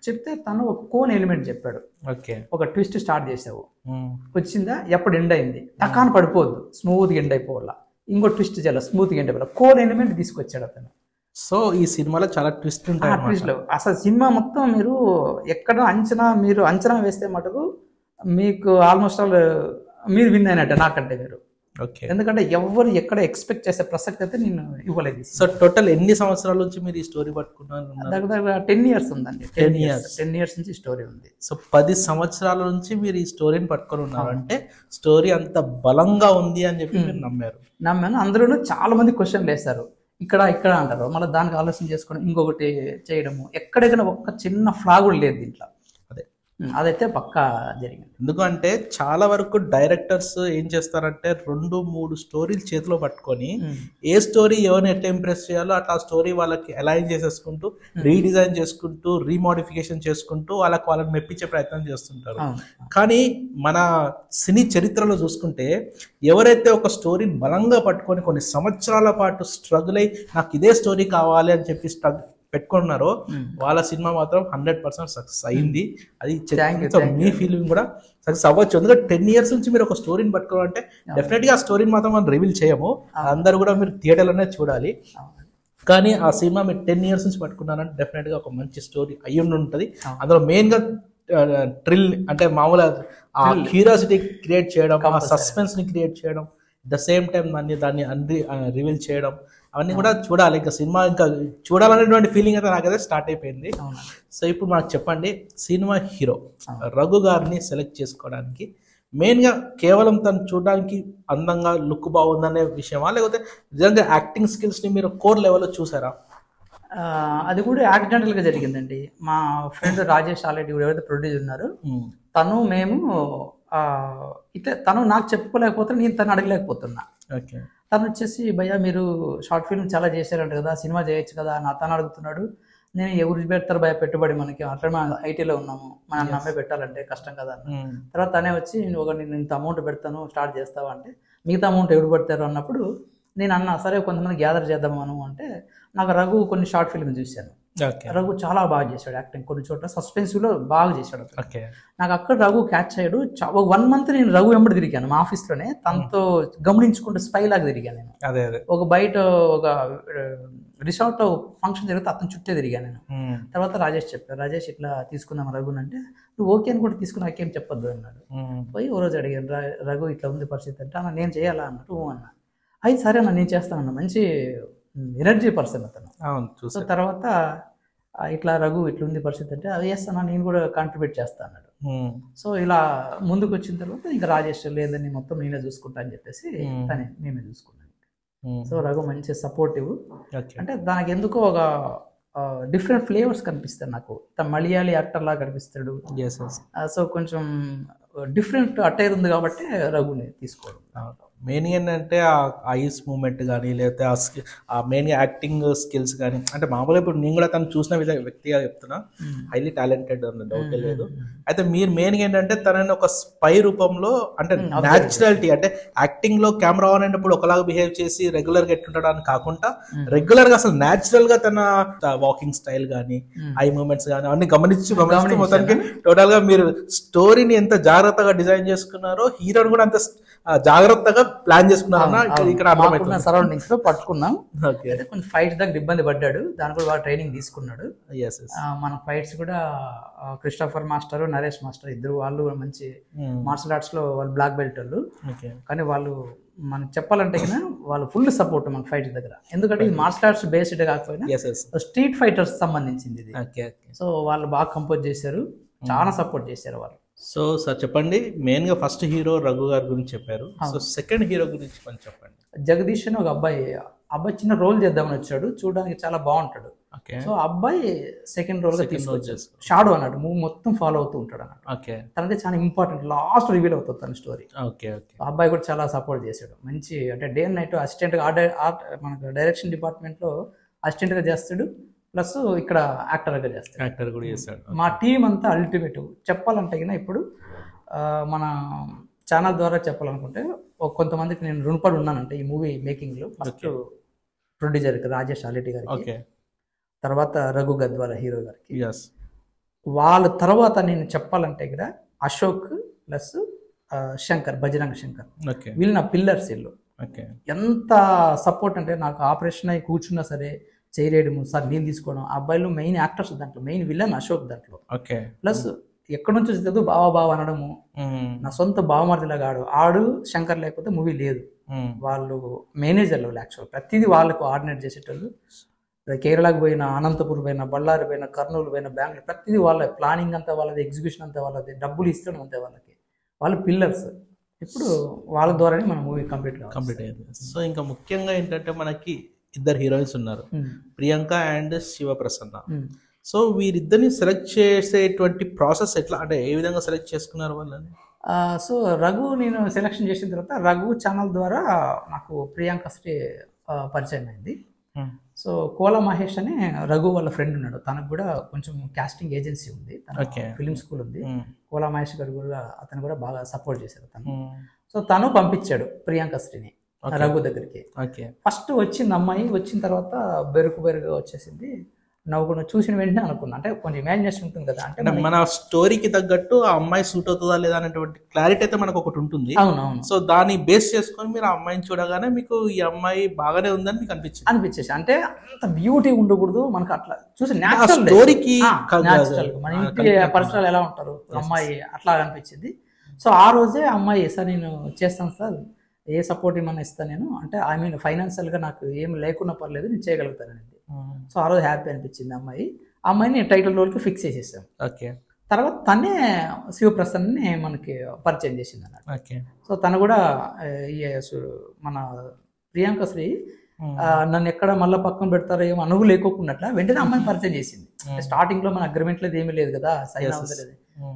చెప్తే తను ఒక కోన్ ఎలిమెంట్ చెప్పాడు. ఒక ట్విస్ట్ స్టార్ట్ చేసావు, వచ్చిందా, ఎప్పుడు ఎండ్ అయింది, టకాన్ పడిపోద్దు, స్మూత్గా ఎండ్ అయిపోవాల, ఇంకో ట్విస్ట్ చేయాలి, స్మూత్గా ఎండ్ అయిపోవాలి. కోన్ ఎలిమెంట్ తీసుకొచ్చాడు అతను. సో ఈ సినిమాలో చాలా ట్విస్ట్ ఉంటాయి. ట్విస్ట్లు అసలు సినిమా మొత్తం మీరు ఎక్కడ అంచనా వేస్తే మటుకు మీకు ఆల్మోస్ట్ ఆల్ మీరు విన్ అయినట్టే నాకంటే మీరు. ఎందుకంటే ఎవరు ఎక్కడ ఎక్స్పెక్ట్ చేసే ప్రసక్తి అయితే నేను ఇవ్వలేదు. సో టోటల్ ఎన్ని సంవత్సరాల నుంచి మీరు ఈ స్టోరీ పట్టుకున్నారు? దగ్గర 10 years ఉందండి. 10 years నుంచి స్టోరీ ఉంది. సో 10 సంవత్సరాల నుంచి మీరు ఈ స్టోరీని పట్టుకొని ఉన్నారు అంటే స్టోరీ అంత బలంగా ఉంది అని చెప్పి మీరు నమ్మాను. అందులోనూ చాలా మంది క్వశ్చన్లు వేస్తారు, ఇక్కడ అంటారు. మళ్ళీ దానికి ఆలోచన చేసుకొని ఇంకొకటి చేయడము, ఎక్కడైనా ఒక్క చిన్న ఫ్లా కూడా లేదు దీంట్లో. అదైతే పక్కా జరిగింది. ఎందుకంటే చాలా వరకు డైరెక్టర్స్ ఏం చేస్తారంటే 2-3 స్టోరీలు చేతిలో పట్టుకొని ఏ స్టోరీ ఎవరిని ఎట్లా ఇంప్రెస్ చేయాలో అట్లా స్టోరీ వాళ్ళకి అలైన్ చేసేసుకుంటూ రీడిజైన్ చేసుకుంటూ రీమోడిఫికేషన్ చేసుకుంటూ వాళ్ళని మెప్పించే ప్రయత్నం చేస్తుంటారు. కానీ మన సినీ చరిత్రలో చూసుకుంటే ఎవరైతే ఒక స్టోరీని బలంగా పట్టుకొని కొన్ని సంవత్సరాల పాటు స్ట్రగుల్ అయ్యి నాకు ఇదే స్టోరీ కావాలి అని చెప్పి పెట్టుకున్నారో వాళ్ళ సినిమా మాత్రం 100% సక్సెస్ అయింది. అది మీ ఫీలింగ్ కూడా సక్సెస్ అవ్వచ్చు. ఎందుకంటే 10 years నుంచి మీరు ఒక స్టోరీని పట్టుకోవాలంటే డెఫినెట్ గా ఆ స్టోరీని మాత్రం మనం రివీల్ చేయము, అందరూ కూడా మీరు థియేటర్లోనే చూడాలి. కానీ ఆ సినిమా మీరు 10 years నుంచి పట్టుకున్నారంటే డెఫినెట్ గా ఒక మంచి స్టోరీ అయ్యి ఉంటుంది. అందులో మెయిన్ గా థ్రిల్ అంటే మామూలుగా ఆ క్యూరియాసిటీ క్రియేట్ చేయడం, ఆ సస్పెన్స్ ని క్రియేట్ చేయడం, ద సేమ్ టైం దాన్ని రివీల్ చేయడం అవన్నీ కూడా చూడాలి. ఇంకా సినిమా ఇంకా చూడాలనేటువంటి ఫీలింగ్ అయితే నాకైతే స్టార్ట్ అయిపోయింది. సో ఇప్పుడు మనకు చెప్పండి, సినిమా హీరో రఘు గారిని సెలెక్ట్ చేసుకోవడానికి మెయిన్గా కేవలం తను చూడడానికి అందంగా లుక్ బాగుందనే విషయమా, లేకపోతే నిజంగా యాక్టింగ్ స్కిల్స్ని మీరు కోర్ లెవెల్లో చూసారా? అది కూడా యాక్సిడెంటల్గా జరిగిందండి. మా ఫ్రెండ్ రాజేష్ ఆల్రెడీ ఎవరైతే ప్రొడ్యూసర్ ఉన్నారు, తను మేము ఇట్లా తను నాకు చెప్పుకోలేకపోతే నేను తను అడగలేకపోతున్నా. తను వచ్చేసి భయ్యా మీరు షార్ట్ ఫిల్మ్ చాలా చేశారంట కదా, సినిమా చేయొచ్చు కదా నా తను అడుగుతున్నాడు. నేను ఎవరు పెడతారు భయ పెట్టుబడి, మనకి అట్లా మనం ఐటీలో ఉన్నాము, మనం నమ్మే పెట్టాలంటే కష్టం కదా అన్న. తర్వాత తనే వచ్చి నేను ఇంత అమౌంట్ పెడతాను స్టార్ట్ చేస్తావా అంటే, మిగతా అమౌంట్ ఎవరు పెడతారు అన్నప్పుడు నేను అన్నా సరే కొంతమంది గ్యాదర్ చేద్దామను అంటే, నాకు రఘు కొన్ని షార్ట్ ఫిల్మ్ చూశాను. రఘు చాలా బాగా చేశాడు యాక్టింగ్, కొన్ని చోట్ల సస్పెన్సివ్లో బాగా చేశాడు. నాకు అక్కడ రఘు క్యాచ్ అయ్యాడు. 1 month నేను రఘు వెంబడి తిరిగాను మా ఆఫీస్లోనే, తనతో గమనించుకుంటూ స్పై లాగా తిరిగాను నేను. ఒక బయట ఒక రిసార్ట్ ఫంక్షన్ జరిగితే అతను చుట్టే తిరిగాను నేను. తర్వాత రాజేష్ చెప్పారు, రాజేష్ ఇట్లా తీసుకుందాం రఘుని అంటే, నువ్వు ఓకే అని కూడా తీసుకుని నాకేం చెప్పొద్దు అన్నాడు. పోయి ఓ రోజు అడిగాను, రఘు ఇట్లా ఉంది పరిస్థితి అంటే, అన్న నేను చేయాలా అన్నట్టు అన్నా. అయితే సరే అన్న నేను చేస్తానన్న, మంచి ఎనర్జీ పర్సన్ అతను. సో తర్వాత ఇట్లా రఘు ఇట్లుంది పరిస్థితి అంటే, అది చేస్తాను నేను కూడా కాంట్రిబ్యూట్ చేస్తా అన్నాడు. సో ఇలా ముందుకు వచ్చిన తర్వాత ఇంకా రాజేష్ లేదని మొత్తం నేనే చూసుకుంటా అని చెప్పేసి నేనే చూసుకున్నాను. సో రఘు మంచి సపోర్టివ్, అంటే దానికి ఎందుకో ఒక డిఫరెంట్ ఫ్లేవర్స్ కనిపిస్తాడు నాకు. మలయాళీ యాక్టర్ లాగా కనిపిస్తాడు. సో కొంచెం డిఫరెంట్ అటైర్ ఉంది కాబట్టి రఘుని తీసుకోవడం. మెయిన్ ఏంటంటే ఆ ఐస్ మూమెంట్ కానీ, లేకపోతే ఆ మెయిన్గా యాక్టింగ్ స్కిల్స్ కానీ, అంటే మామూలుగా ఇప్పుడు నేను కూడా తను చూసిన వ్యక్తిగా చెప్తున్నా, హైలీ టాలెంటెడ్ అన్న డౌట్ లేదు. అయితే మీరు మెయిన్గా ఏంటంటే తనని ఒక స్పై రూపంలో, అంటే న్యాచురాలిటీ, అంటే యాక్టింగ్ లో కెమెరా ఆన్ అయినప్పుడు ఒకలాగా బిహేవ్ చేసి రెగ్యులర్ గా ఎట్టుండడానికి కాకుండా, రెగ్యులర్ గా అసలు న్యాచురల్ గా తన వాకింగ్ స్టైల్ కానీ, ఐ మూమెంట్స్ కానీ అవన్నీ గమనించి మొత్తానికి టోటల్ గా మీరు స్టోరీని ఎంత జాగ్రత్తగా డిజైన్ చేసుకున్నారో, హీరోని కూడా అంత జాగ్రత్తగా ప్లాన్ చేసుకున్నారన్న ఇక్కడ సరౌండింగ్స్ లో పట్టుకున్నాం. కొంచెం ఫైట్స్ దగ్గర ఇబ్బంది పడ్డాడు, దాని కూడా బాగా ట్రైనింగ్ తీసుకున్నాడు. మన ఫైట్స్ కూడా క్రిస్టోఫర్ మాస్టర్, నరేష్ మాస్టర్ ఇద్దరు వాళ్ళు మంచి మార్షల్ ఆర్ట్స్ లో వాళ్ళు బ్లాక్ బెల్ట్ వాళ్ళు. కానీ వాళ్ళు మనకు చెప్పాలంటే వాళ్ళు ఫుల్ సపోర్ట్ మన ఫైట్స్ దగ్గర, ఎందుకంటే ఇది మార్షల్ ఆర్ట్స్ బేస్డ్ కాకపోయినా స్ట్రీట్ ఫైటర్స్ సంబంధించింది ఇది. సో వాళ్ళు బాగా కంపోజ్ చేశారు, చాలా సపోర్ట్ చేశారు వాళ్ళు. సో సార్ చెప్పండి, మెయిన్ గా ఫస్ట్ హీరో రఘు గారి గురించి చెప్పారు. సో సెకండ్ హీరో గురించి కొంచెం చెప్పండి. జగదీష్ అని ఒక అబ్బాయి చిన్న రోల్ చేద్దామని వచ్చాడు, చూడడానికి చాలా బాగుంటాడు. సో అబ్బాయి సెకండ్ రోల్ గా తీసుకొచ్చాడు. షాడో అన్నాడు, మూవీ మొత్తం ఫాలో అవుతూ ఉంటాడు అన్నట్టు. తనది చాలా ఇంపార్టెంట్, లాస్ట్ రివీల్ అవుతుంది తన స్టోరీ. అబ్బాయి కూడా చాలా సపోర్ట్ చేశాడు, మంచి అంటే డే అండ్ నైట్ అసిస్టెంట్ గా మనకు డైరెక్షన్ డిపార్ట్మెంట్ లో అసిస్టెంట్ గా చేస్తాడు, ప్లస్ ఇక్కడ యాక్టర్గా చేస్తాడు. యాక్టర్ కూడా చేస్తాడు. మా టీం అంతా అల్టిమేట్ చెప్పాలంటే ఇప్పుడు మన ఛానల్ ద్వారా చెప్పాలనుకుంటే కొంతమందికి నేను రుణపడి ఉన్నానంటే ఈ మూవీ మేకింగ్ లో. ఫస్ట్ ప్రొడ్యూసర్ రాజేష్ ఆలెటి గారికి, తర్వాత రఘు గద్వాల హీరో గారికి, వాళ్ళ తర్వాత నేను చెప్పాలంటే ఇక్కడ అశోక్ ప్లస్ శంకర్, బజరంగ శంకర్, వీళ్ళు నా పిల్లర్స్. వీళ్ళు ఎంత సపోర్ట్ అంటే, నాకు ఆపరేషన్ అయి కూర్చున్నా సరే చేయలేడు సార్ నేను తీసుకోవడం. ఆ అబ్బాయిలో మెయిన్ యాక్టర్స్ దాంట్లో, మెయిన్ విలన్ అశోక్ దాంట్లో. ప్లస్ ఎక్కడి నుంచి వచ్చేది బావా అనడము, నా సొంత బావమరిదిలాగా ఆడు శంకర్ లేకపోతే మూవీ లేదు. వాళ్ళు మేనేజర్లు యాక్చువల్ ప్రతిదీ వాళ్ళకు ఆర్డినేట్ చేసేటోళ్ళు. కేరళకు పోయినా, అనంతపురం పోయినా, బళ్ళారి పోయినా, కర్నూలు పోయినా, బెంగళూరు, ప్రతిదీ వాళ్ళ ప్లానింగ్ అంతా వాళ్ళది, ఎగ్జిక్యూషన్ అంతా వాళ్ళది, డబ్బులు ఇస్తడం అంతే వాళ్ళకి. వాళ్ళు పిల్లర్స్. ఇప్పుడు వాళ్ళ ద్వారానే మన మూవీ కంప్లీట్ అయింది. సో ఇంకా ముఖ్యంగా ఏంటంటే మనకి ఇద్దరు హీరోయిన్స్ ఉన్నారు, ప్రియాంక అండ్ శివప్రసన్న. సో వీరిద్దరిని సెలెక్ట్ చేసేటువంటి ప్రాసెస్ ఎట్లా, అంటే ఏ విధంగా సెలెక్ట్ చేసుకున్నారు వాళ్ళని? సో రఘు నేను సెలెక్షన్ చేసిన తర్వాత రఘు ఛానల్ ద్వారా నాకు ప్రియాంక పరిచయం అయింది. సో కోలా మహేష్ అని రఘు వాళ్ళ ఫ్రెండ్ ఉన్నాడు, తనకు కూడా కొంచెం కాస్టింగ్ ఏజెన్సీ ఉంది, ఫిలిం స్కూల్ ఉంది. కోలా మహేష్ గారు కూడా అతను కూడా బాగా సపోర్ట్ చేశారు తను. సో తను పంపించాడు ప్రియాంక శ్రీని రఘు దగ్గరికి. ఫస్ట్ వచ్చింది అమ్మాయి, వచ్చిన తర్వాత బెరుకు వచ్చేసింది. నవ్వుకున్న చూసిన వెంటనే అనుకున్నా, అంటే కొంచెం ఇమాజినేషన్ ఉంటుంది కదా, అంటే మన స్టోరీకి తగ్గట్టు ఆ అమ్మాయి సూట్ అవుతుందా లేదా అనేటువంటి క్లారిటీ అయితే మనకు ఒకటి ఉంటుంది. అవునవును. సో దాన్ని బేస్ చేసుకొని మీరు ఆ అమ్మాయిని చూడగానే మీకు ఈ అమ్మాయి బాగానే ఉందని మీకు అనిపించేసి, అంటే అంత బ్యూటీ ఉండకూడదు మనకు, అట్లా చూసి స్టోరీకి మన ఇంటి పర్సనల్ ఎలా ఉంటారు అమ్మాయి అట్లా అనిపించింది. సో ఆ రోజే అమ్మాయి సార్ నేను చేస్తాను సార్, ఏ సపోర్ట్ ఏమన్నా ఇస్తాను నేను అంటే ఐ మీన్ ఫైనాన్షియల్గా నాకు ఏం లేకున్నా పర్లేదు నేను చేయగలుగుతానండి. సో ఆ రోజు హ్యాపీ అనిపించింది అమ్మాయి. ఆ అమ్మాయిని టైటిల్ రోల్కి ఫిక్స్ చేసేసాం. ఓకే. తర్వాత తనే శివప్రసన్ని మనకి పరిచయం చేసింది అన్నమాట. ఓకే. సో తను కూడా మన ప్రియాంక శ్రీ నన్ను ఎక్కడ మళ్ళీ పక్కన పెడతారో ఏమో అనుగు లేకోకుండా వెంటనే అమ్మాయిని పరిచయం చేసింది. స్టార్టింగ్ లో మన అగ్రిమెంట్ లేదు ఏమీ లేదు కదా, సైన్ అవ్వలేదు.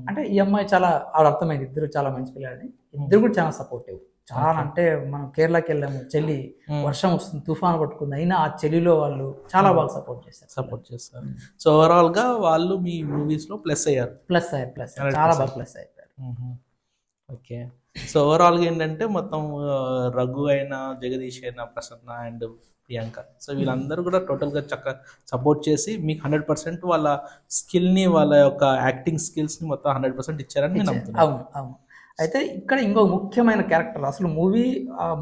అంటే ఈ అమ్మాయి చాలా అర్థమైంది, ఇద్దరు చాలా మంచి పిల్లలని, ఇద్దరు కూడా చాలా సపోర్టివ్. చాలా అంటే మనం కేరళకి వెళ్ళాము, చెల్లి వర్షం వస్తుంది, తుఫాను పట్టుకుంది, అయినా ఆ చెల్లిలో వాళ్ళు చాలా బాగా సపోర్ట్ చేస్తారు. సో ఓవరాల్ గా వాళ్ళు మీ మూవీస్ లో ప్లస్ అయ్యారు, చాలా బాగా ప్లస్ అయ్యారు. ఓకే. సో ఓవరాల్ గా ఏంటంటే మొత్తం రఘు అయినా, జగదీష్ అయినా, ప్రసన్న అండ్ ప్రియాంక, సో వీళ్ళందరూ కూడా టోటల్ గా చక్కగా సపోర్ట్ చేసి మీకు 100% వాళ్ళ స్కిల్ ని, వాళ్ళ యొక్క యాక్టింగ్ స్కిల్స్ ని మొత్తం 100% ఇచ్చారని నేను నమ్ముతున్నాను. అవును. అయితే ఇక్కడ ఇంకో ముఖ్యమైన క్యారెక్టర్, అసలు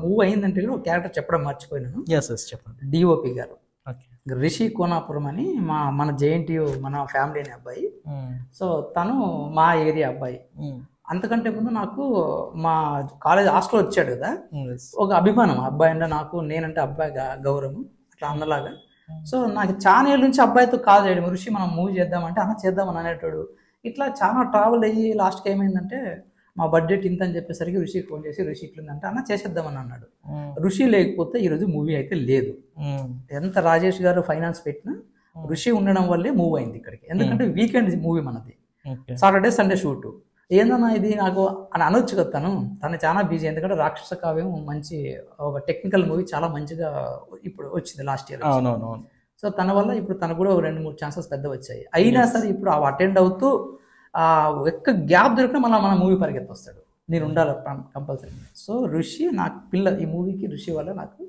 మూవ్ అయిందంటే ఒక క్యారెక్టర్ చెప్పడం మర్చిపోయినాను. చెప్పండి. డిఓపి గారు రిషి కోనాపురం అని మన జేఎన్టీయూ మన ఫ్యామిలీ అబ్బాయి. సో తను మా ఏరియా అబ్బాయి. అంతకంటే ముందు నాకు మా కాలేజ్ హాస్టల్ వచ్చాడు కదా, ఒక అభిమానం అబ్బాయి అంటే నాకు, నేనంటే అబ్బాయి గౌరవం అట్లా అన్నలాగా. సో నాకు చాలా ఏళ్ళ నుంచి అబ్బాయితో కాల్ చేయడం, ఋషి మనం మూవీ చేద్దామంటే అన్న చేద్దామని అనేటాడు. ఇట్లా చాలా ట్రావెల్ అయ్యి లాస్ట్కి ఏమైందంటే మా బడ్జెట్ ఇంత అని చెప్పేసరికి ఋషికి ఫోన్ చేసి ఋషి ఇట్లుందంటే అన్న చేసేద్దామని అన్నాడు. ఋషి లేకపోతే ఈరోజు మూవీ అయితే లేదు. ఎంత రాజేష్ గారు ఫైనాన్స్ పెట్టినా ఋషి ఉండడం వల్లే మూవ్ అయింది ఇక్కడికి. ఎందుకంటే వీకెండ్ మూవీ మనది, సాటర్డే సండే షూట్. ఏందన్నా ఇది నాకు అని అనొచ్చు కదా, తను చాలా బిజీ. ఎందుకంటే రాక్షస కావ్యం మంచి ఒక టెక్నికల్ మూవీ, చాలా మంచిగా ఇప్పుడు వచ్చింది లాస్ట్ ఇయర్. సో తన వల్ల ఇప్పుడు తనకు కూడా 2-3 ఛాన్సెస్ పెద్ద వచ్చాయి. అయినా సరే ఇప్పుడు అటెండ్ అవుతూ ఎక్క గ్యాప్ దొరికినా మళ్ళీ మన మూవీ పరిగెత్తి వస్తాడు, నేను ఉండాలి కంపల్సరీ. సో ఋషి నాకు పిల్ల, ఈ మూవీకి ఋషి వల్ల నాకు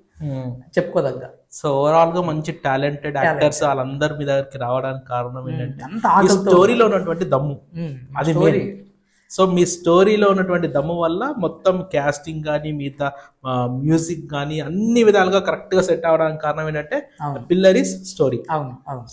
చెప్పుకోదగ్గ. సో ఓవరాల్ గా మంచి టాలెంటెడ్ యాక్టర్స్ వాళ్ళందరూ మీ దగ్గరికి రావడానికి కారణం ఏంటంటే స్టోరీలో ఉన్నటువంటి దమ్ము, అది మెయిన్. సో మీ స్టోరీలో ఉన్నటువంటి దమ్ము వల్ల మొత్తం క్యాస్టింగ్ కానీ, మిగతా మ్యూజిక్ కానీ అన్ని విధాలుగా కరెక్ట్ గా సెట్ అవడానికి కారణం ఏంటంటే పిల్లర్ ఇస్ స్టోరీ.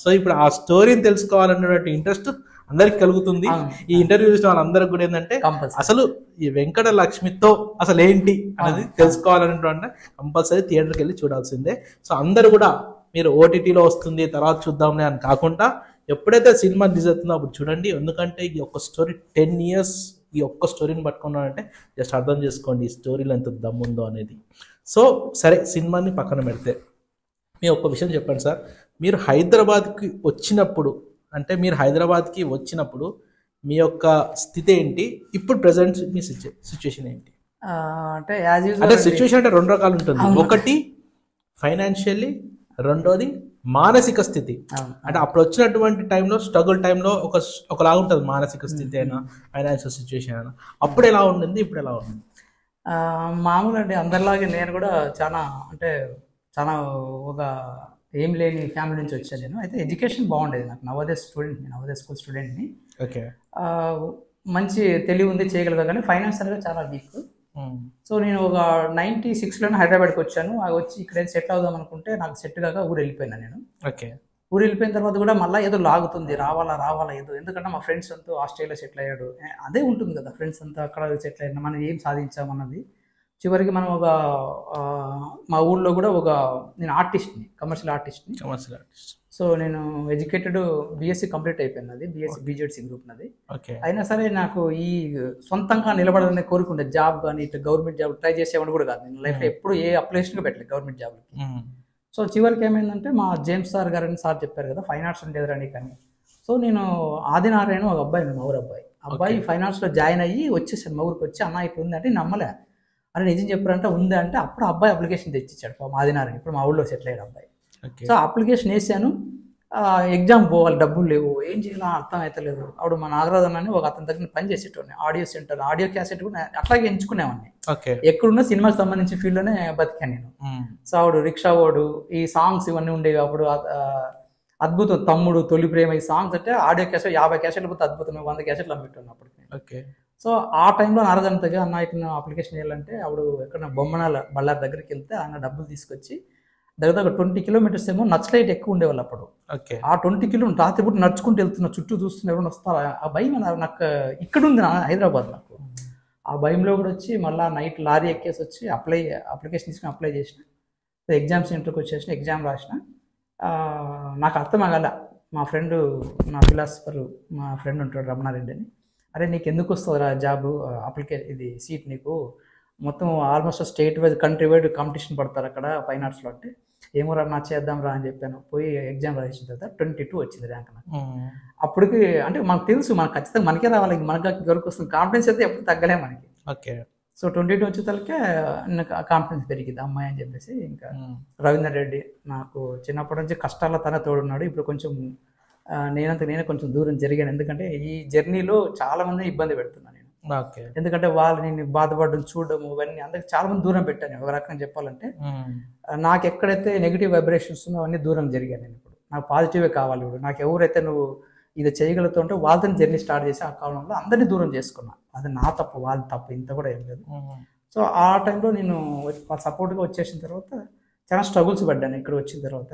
సో ఇప్పుడు ఆ స్టోరీని తెలుసుకోవాలన్నటువంటి ఇంట్రెస్ట్ అందరికి కలుగుతుంది. ఈ ఇంటర్వ్యూ చూసిన వాళ్ళందరికి కూడా ఏంటంటే అసలు ఈ వెంకట లక్ష్మితో అసలు ఏంటి అనేది తెలుసుకోవాలన్నటువంటి కంపల్సరీ థియేటర్కి వెళ్ళి చూడాల్సిందే. సో అందరు కూడా మీరు ఓటీటీలో వస్తుంది తర్వాత చూద్దాంలే అని కాకుండా ఎప్పుడైతే సినిమా రిలీజ్ అవుతుందో అప్పుడు చూడండి. ఎందుకంటే ఈ ఒక్క స్టోరీ 10 years ఈ ఒక్క స్టోరీని పట్టుకున్నానంటే జస్ట్ అర్థం చేసుకోండి ఈ స్టోరీలో ఎంత దమ్ముందో అనేది. సో సరే, సినిమాని పక్కన పెడితే మీ ఒక్క విషయం చెప్పండి సార్, మీరు హైదరాబాద్కి వచ్చినప్పుడు, అంటే మీరు హైదరాబాద్కి వచ్చినప్పుడు మీ యొక్క స్థితి ఏంటి, ఇప్పుడు ప్రెసెంట్ మీ సిచ్యువేషన్ ఏంటి? అంటే సిచ్యువేషన్ అంటే 2 రకాలు ఉంటుంది. ఒకటి ఫైనాన్షియల్లీ, రెండోది మానసిక స్థితి. అంటే అప్పుడు వచ్చినటువంటి టైంలో, స్ట్రగుల్ టైంలో ఒకలాగా ఉంటుంది మానసిక స్థితి అయినా, ఫైనాన్షియల్ సిచ్యువేషన్ అయినా. అప్పుడు ఎలా ఉండింది, ఇప్పుడు ఎలా ఉంది? మామూలు అండి, అందరిలాగే నేను కూడా చాలా ఒక ఏం లేని ఫ్యామిలీ నుంచి వచ్చాను నేను. అయితే ఎడ్యుకేషన్ బాగుండేది నాకు, నవోదయ స్కూల్ స్టూడెంట్ని. ఓకే. మంచి తెలివి ఉంది, చేయగలిగా, కానీ ఫైనాన్షియల్గా చాలా వీక్. సో నేను ఒక 96లోనే హైదరాబాద్కి వచ్చాను. వచ్చి ఇక్కడ సెటిల్ అవుదాం అనుకుంటే నాకు సెట్ కాక ఊరు వెళ్ళిపోయినా నేను. ఓకే. ఊరు వెళ్ళిపోయిన తర్వాత కూడా మళ్ళీ ఏదో లాగుతుంది, రావాలా ఏదో, ఎందుకంటే మా ఫ్రెండ్స్ అంతా ఆస్ట్రేలియా సెటిల్ అయ్యాడు, అదే ఉంటుంది కదా, ఫ్రెండ్స్ అంతా అక్కడ సెటిల్ అయినా మనం ఏం సాధించామన్నది. చివరికి మనం మా ఊళ్ళో కూడా నేను ఆర్టిస్ట్ని, కమర్షియల్ ఆర్టిస్ట్ని. సో నేను ఎడ్యుకేటెడ్, బీఎస్సీ కంప్లీట్ అయిపోయింది, అది బీఎస్సీ బీజెడ్సీ గ్రూప్ నాది. అయినా సరే నాకు ఈ సొంతంగా నిలబడాలని కోరుకుంటే, జాబ్ కానీ ఇట్లా గవర్నమెంట్ జాబ్ ట్రై చేసేవాడిని కూడా కాదు నేను లైఫ్లో, ఎప్పుడు ఏ అప్లికేషన్ పెట్టలేదు గవర్నమెంట్ జాబ్కి. సో చివరికి ఏమైందంటే మా జేమ్స్ సార్ గారని సార్ చెప్పారు కదా ఫైన్ ఆర్ట్స్ ఉండేదని కానీ. సో నేను ఆదినారాయణ ఒక అబ్బాయి, మా ఊరు అబ్బాయి ఫైన్ ఆర్ట్స్లో జాయిన్ అయ్యి వచ్చేసాను. మా ఊరికి వచ్చి అన్న ఇట్లా ఉందంటే నమ్మలే, అని నిజం చెప్పారంటే ఉంది అంటే అప్పుడు అబ్బాయి అప్లికేషన్ తెచ్చిచ్చాడు ఆదినారాయణ, ఇప్పుడు మా ఊళ్ళో సెటిల్ అయ్యాడు అబ్బాయి. సో అప్లికేషన్ వేసాను, ఎగ్జామ్ పోవాలి, డబ్బులు లేవు, ఏం చేయాలో అర్థం అవుతలేదు. అప్పుడు మా నాగరాజన్ అని ఒక అతని దగ్గర పని చేసేటోని, ఆడియో సెంటర్, ఆడియో క్యాసెట్ కూడా అట్లాగే ఎంచుకునేవాడిని. ఎక్కడున్నా సినిమాకి సంబంధించిన ఫీల్డ్లోనే బతికాను నేను. సో ఆవిడ రిక్షా వాడు, ఈ సాంగ్స్ ఇవన్నీ ఉండేవి అప్పుడు. అద్భుతం, తమ్ముడు, తొలి ప్రేమ, ఈ సాంగ్స్ అంటే ఆడియో క్యాసెట్ 50 క్యాసెట్లు పోతే అద్భుతం, 100 క్యాసెట్లు అమ్మిట్టాను అప్పటికి. సో ఆ టైంలో నారదంతగా అన్న ఇట్లా అప్లికేషన్ చేయాలంటే అప్పుడు ఎక్కడ బొమ్మనాల బళ్ళారి దగ్గరికి వెళ్తే ఆయన డబ్బులు తీసుకొచ్చి దగ్గర 20 kilometers ఏమో నక్సలైట్ ఎక్కువ ఉండేవాళ్ళు అప్పుడు. ఆ 20 kilometers రాత్రిపూట నడుచుకుంటూ వెళ్తున్నా, చుట్టూ చూస్తున్నా ఎవరైనా వస్తారా, ఆ భయం నాకు ఇక్కడ ఉంది హైదరాబాద్. నాకు ఆ భయంలో కూడా వచ్చి మళ్ళీ నైట్ లారీ ఎక్కేసి వచ్చి అప్లికేషన్ తీసుకుని అప్లై చేసిన. ఎగ్జామ్ సెంటర్కి వచ్చేసిన, ఎగ్జామ్ రాసిన. నాకు అర్థం అవ్వాల. మా ఫ్రెండ్, నా ఫిలాసఫర్ మా ఫ్రెండ్ ఉంటాడు రమణారెడ్డి అని, అరే నీకు ఎందుకు వస్తుందిరా జాబు ఇది సీట్ నీకు, మొత్తం almost state wise country wide competition పడతారు అక్కడ ఫైన్ ఆర్ట్స్లో అంటే, ఏమో రా నా చేద్దాం రా అని చెప్పాను. పోయి ఎగ్జామ్ రాసిన తర్వాత 22 వచ్చింది ర్యాంక్ నాకు. అప్పటికి అంటే మనకు తెలుసు మనకు ఖచ్చితంగా మనకే రావాలి, మనకి ఎవరికి వస్తుంది, కాన్ఫిడెన్స్ అయితే ఎప్పుడు తగ్గలే మనకి. ఓకే. సో 22 వచ్చేసరికి నాకు కాన్ఫిడెన్స్ పెరిగింది అమ్మాయి అని చెప్పేసి. ఇంకా రవీందర్ రెడ్డి నాకు చిన్నప్పటి నుంచి కష్టాల్లో తన తోడున్నాడు. ఇప్పుడు కొంచెం నేనే కొంచెం దూరం జరిగాను, ఎందుకంటే ఈ జర్నీలో చాలా మంది ఇబ్బంది పెడుతున్నాను నేను. ఎందుకంటే వాళ్ళు నేను బాధపడడం చూడడం ఇవన్నీ అందరికి చాలా మంది దూరం పెట్టాను. ఒక రకంగా చెప్పాలంటే నాకు ఎక్కడైతే నెగిటివ్ వైబ్రేషన్స్ ఉన్నో అవన్నీ దూరం జరిగాను నేను. ఇప్పుడు నాకు పాజిటివే కావాలి. ఇప్పుడు నాకు ఎవరైతే నువ్వు ఇది చేయగలుగుతూ ఉంటే వాళ్ళతో జర్నీ స్టార్ట్ చేసి ఆ కాలంలో అందరినీ దూరం చేసుకున్నా. అది నా తప్పు, వాళ్ళ తప్పు, ఇంత కూడా ఏం లేదు. సో ఆ టైంలో నేను సపోర్ట్గా వచ్చేసిన తర్వాత చాలా స్ట్రగుల్స్ పడ్డాను. ఇక్కడ వచ్చిన తర్వాత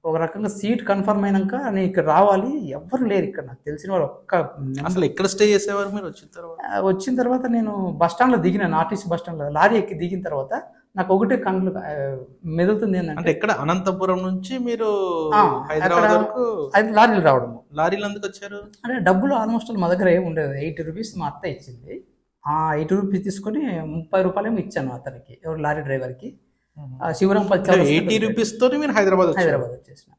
ఒక రకంగా సీట్ కన్ఫర్మ్ అయినాక నేను ఇక్కడ రావాలి, ఎవ్వరు లేరు ఇక్కడ, నాకు తెలిసిన వాళ్ళు అసలు ఎక్కడ స్టే చేసేవారు మీరు వచ్చిన తర్వాత నేను బస్ స్టాండ్లో దిగినాను, ఆర్టీసీ బస్ స్టాండ్లో లారీ ఎక్కి దిగిన తర్వాత నాకు ఒకటే కళ్ళు మెదులుతుంది ఏంటంటే, ఇక్కడ అనంతపురం నుంచి మీరు హైదరాబాద్ వరకు లారీలు రావడము. లారీలు ఎందుకు వచ్చారు అంటే డబ్బులు ఆల్మోస్ట్ మా దగ్గర ఏమి ఉండేది. 80 రూపీస్ మా అత్త ఇచ్చింది. ఆ 80 రూపీస్ తీసుకొని 30 రూపాయలు ఏమో ఇచ్చాను అతనికి, ఎవరు లారీ డ్రైవర్కి. శివరాంపల్లి 80 రూపీస్ తోటి మీరు హైదరాబాద్ వచ్చేసిన.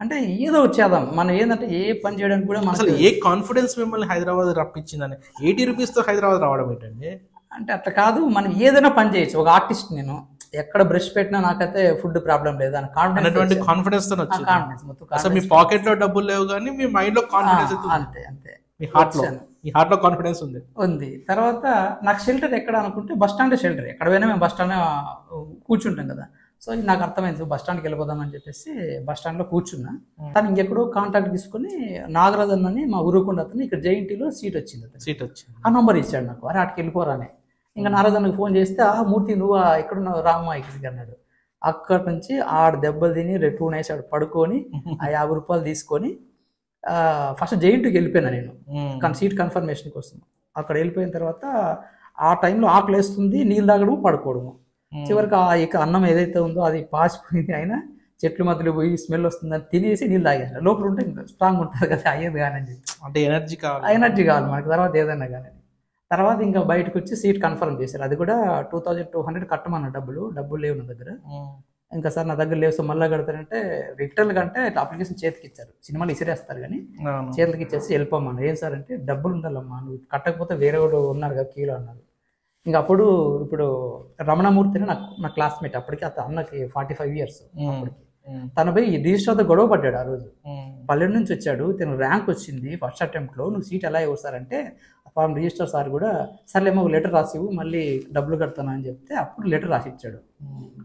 అంటే ఏదో వచ్చేద్దాం మనం, ఏంటంటే ఏ పని చేయడానికి కూడా అసలు ఏ కాన్ఫిడెన్స్ మిమ్మల్ని హైదరాబాద్ రప్పించిందని 80 రూపీస్ తో హైదరాబాద్ రావడం ఏంటండి? అంటే అట్లా కాదు, మనం ఏదైనా పని చేయొచ్చు. ఒక ఆర్టిస్ట్ నేను ఎక్కడ బ్రష్ పెట్టినా నాకైతే ఫుడ్ ప్రాబ్లం లేదు అని కాన్ఫిడెన్స్ తో వచ్చింది. మీ పాకెట్ లో డబ్బులు లేవు కానీ మీ మైండ్ లో కాన్ఫిడెన్స్ అంతే అంతే మీ హార్ట్ లో కాన్ఫిడెన్స్ ఉంది. తర్వాత నాకు షెల్టర్ ఎక్కడ అనుకుంటే బస్ స్టాండ్ షెల్టర్, ఎక్కడ పోయినా మేము బస్ స్టాండ్ కూర్చుంటాం కదా. సో నాకు అర్థమైంది బస్ స్టాండ్కి వెళ్ళిపోదాం అని చెప్పేసి బస్ స్టాండ్ లో కూర్చున్నా. తను ఇంకెక్కడో కాంటాక్ట్ తీసుకుని నాగరాజన్ అని మా ఊరుకుండా అతను ఇక్కడ జేఎన్టీలో సీట్ వచ్చింది. ఆ నంబర్ ఇచ్చాడు నాకు, అరే అటుకి వెళ్ళిపోరానే. ఇంకా నాగరాజన్కి ఫోన్ చేస్తే, మూర్తి నువ్వు ఎక్కడున్నావు రామ్మా ఇక్కడికి అన్నాడు. అక్కడి నుంచి ఆడ దెబ్బలు తిని 2 నైట్స్ ఆడు పడుకొని ఆ 50 రూపాయలు తీసుకొని ఫస్ట్ జేఎన్టీకి వెళ్ళిపోయినా నేను, కానీ సీట్ కన్ఫర్మేషన్ కోసం. అక్కడ వెళ్ళిపోయిన తర్వాత ఆ టైంలో ఆకలి వేస్తుంది, నీళ్ళు తాగడము పడుకోవడము. చివరికి ఇక అన్నం ఏదైతే ఉందో అది పాసిపోయింది, అయినా చెట్ల మధ్యలో పోయి స్మెల్ వస్తుందని తినేసి నీళ్ళు తాగేసాను. లోపల ఉంటే స్ట్రాంగ్ ఉంటుంది కదా, అయ్యేది కానీ అని చెప్పి. అంటే ఎనర్జీ కావాలి మనకి, తర్వాత ఏదైనా కానీ. తర్వాత ఇంకా బయటకు వచ్చి సీట్ కన్ఫర్మ్ చేశారు. అది కూడా 2200 కట్టమన్న డబ్బులు లేవు నా దగ్గర. ఇంకా సార్ నా దగ్గర లేవు, సో మళ్ళీ కడతారంటే రిటర్న్ కంటే అప్లికేషన్ చేతికి ఇచ్చారు. సినిమాలు ఇసిరేస్తారు కానీ చేతికి ఇచ్చేసి వెళ్ళిపోమన్నారు. ఏం సార్ అంటే, డబ్బులు ఉండాలమ్మా, నువ్వు కట్టకపోతే వేరే వాడు ఉన్నారు కదా కీలో అన్నారు. ఇంకా ఇప్పుడు రమణమూర్తి నా క్లాస్మేట్, అప్పటికి అన్నకి 45 years. అప్పటికి తన పోయి రిజిస్టర్తో గొడవ పడ్డాడు. ఆ రోజు పల్లె నుంచి వచ్చాడు, తను ర్యాంక్ వచ్చింది ఫస్ట్ అటెంప్ట్లో, నువ్వు సీట్ ఎలా ఇవ్వస్తారంటే రిజిస్టర్ సార్ కూడా సర్లేమో లెటర్ రాసివు మళ్ళీ డబ్బులు కడతాను అని చెప్తే అప్పుడు లెటర్ రాసి ఇచ్చాడు.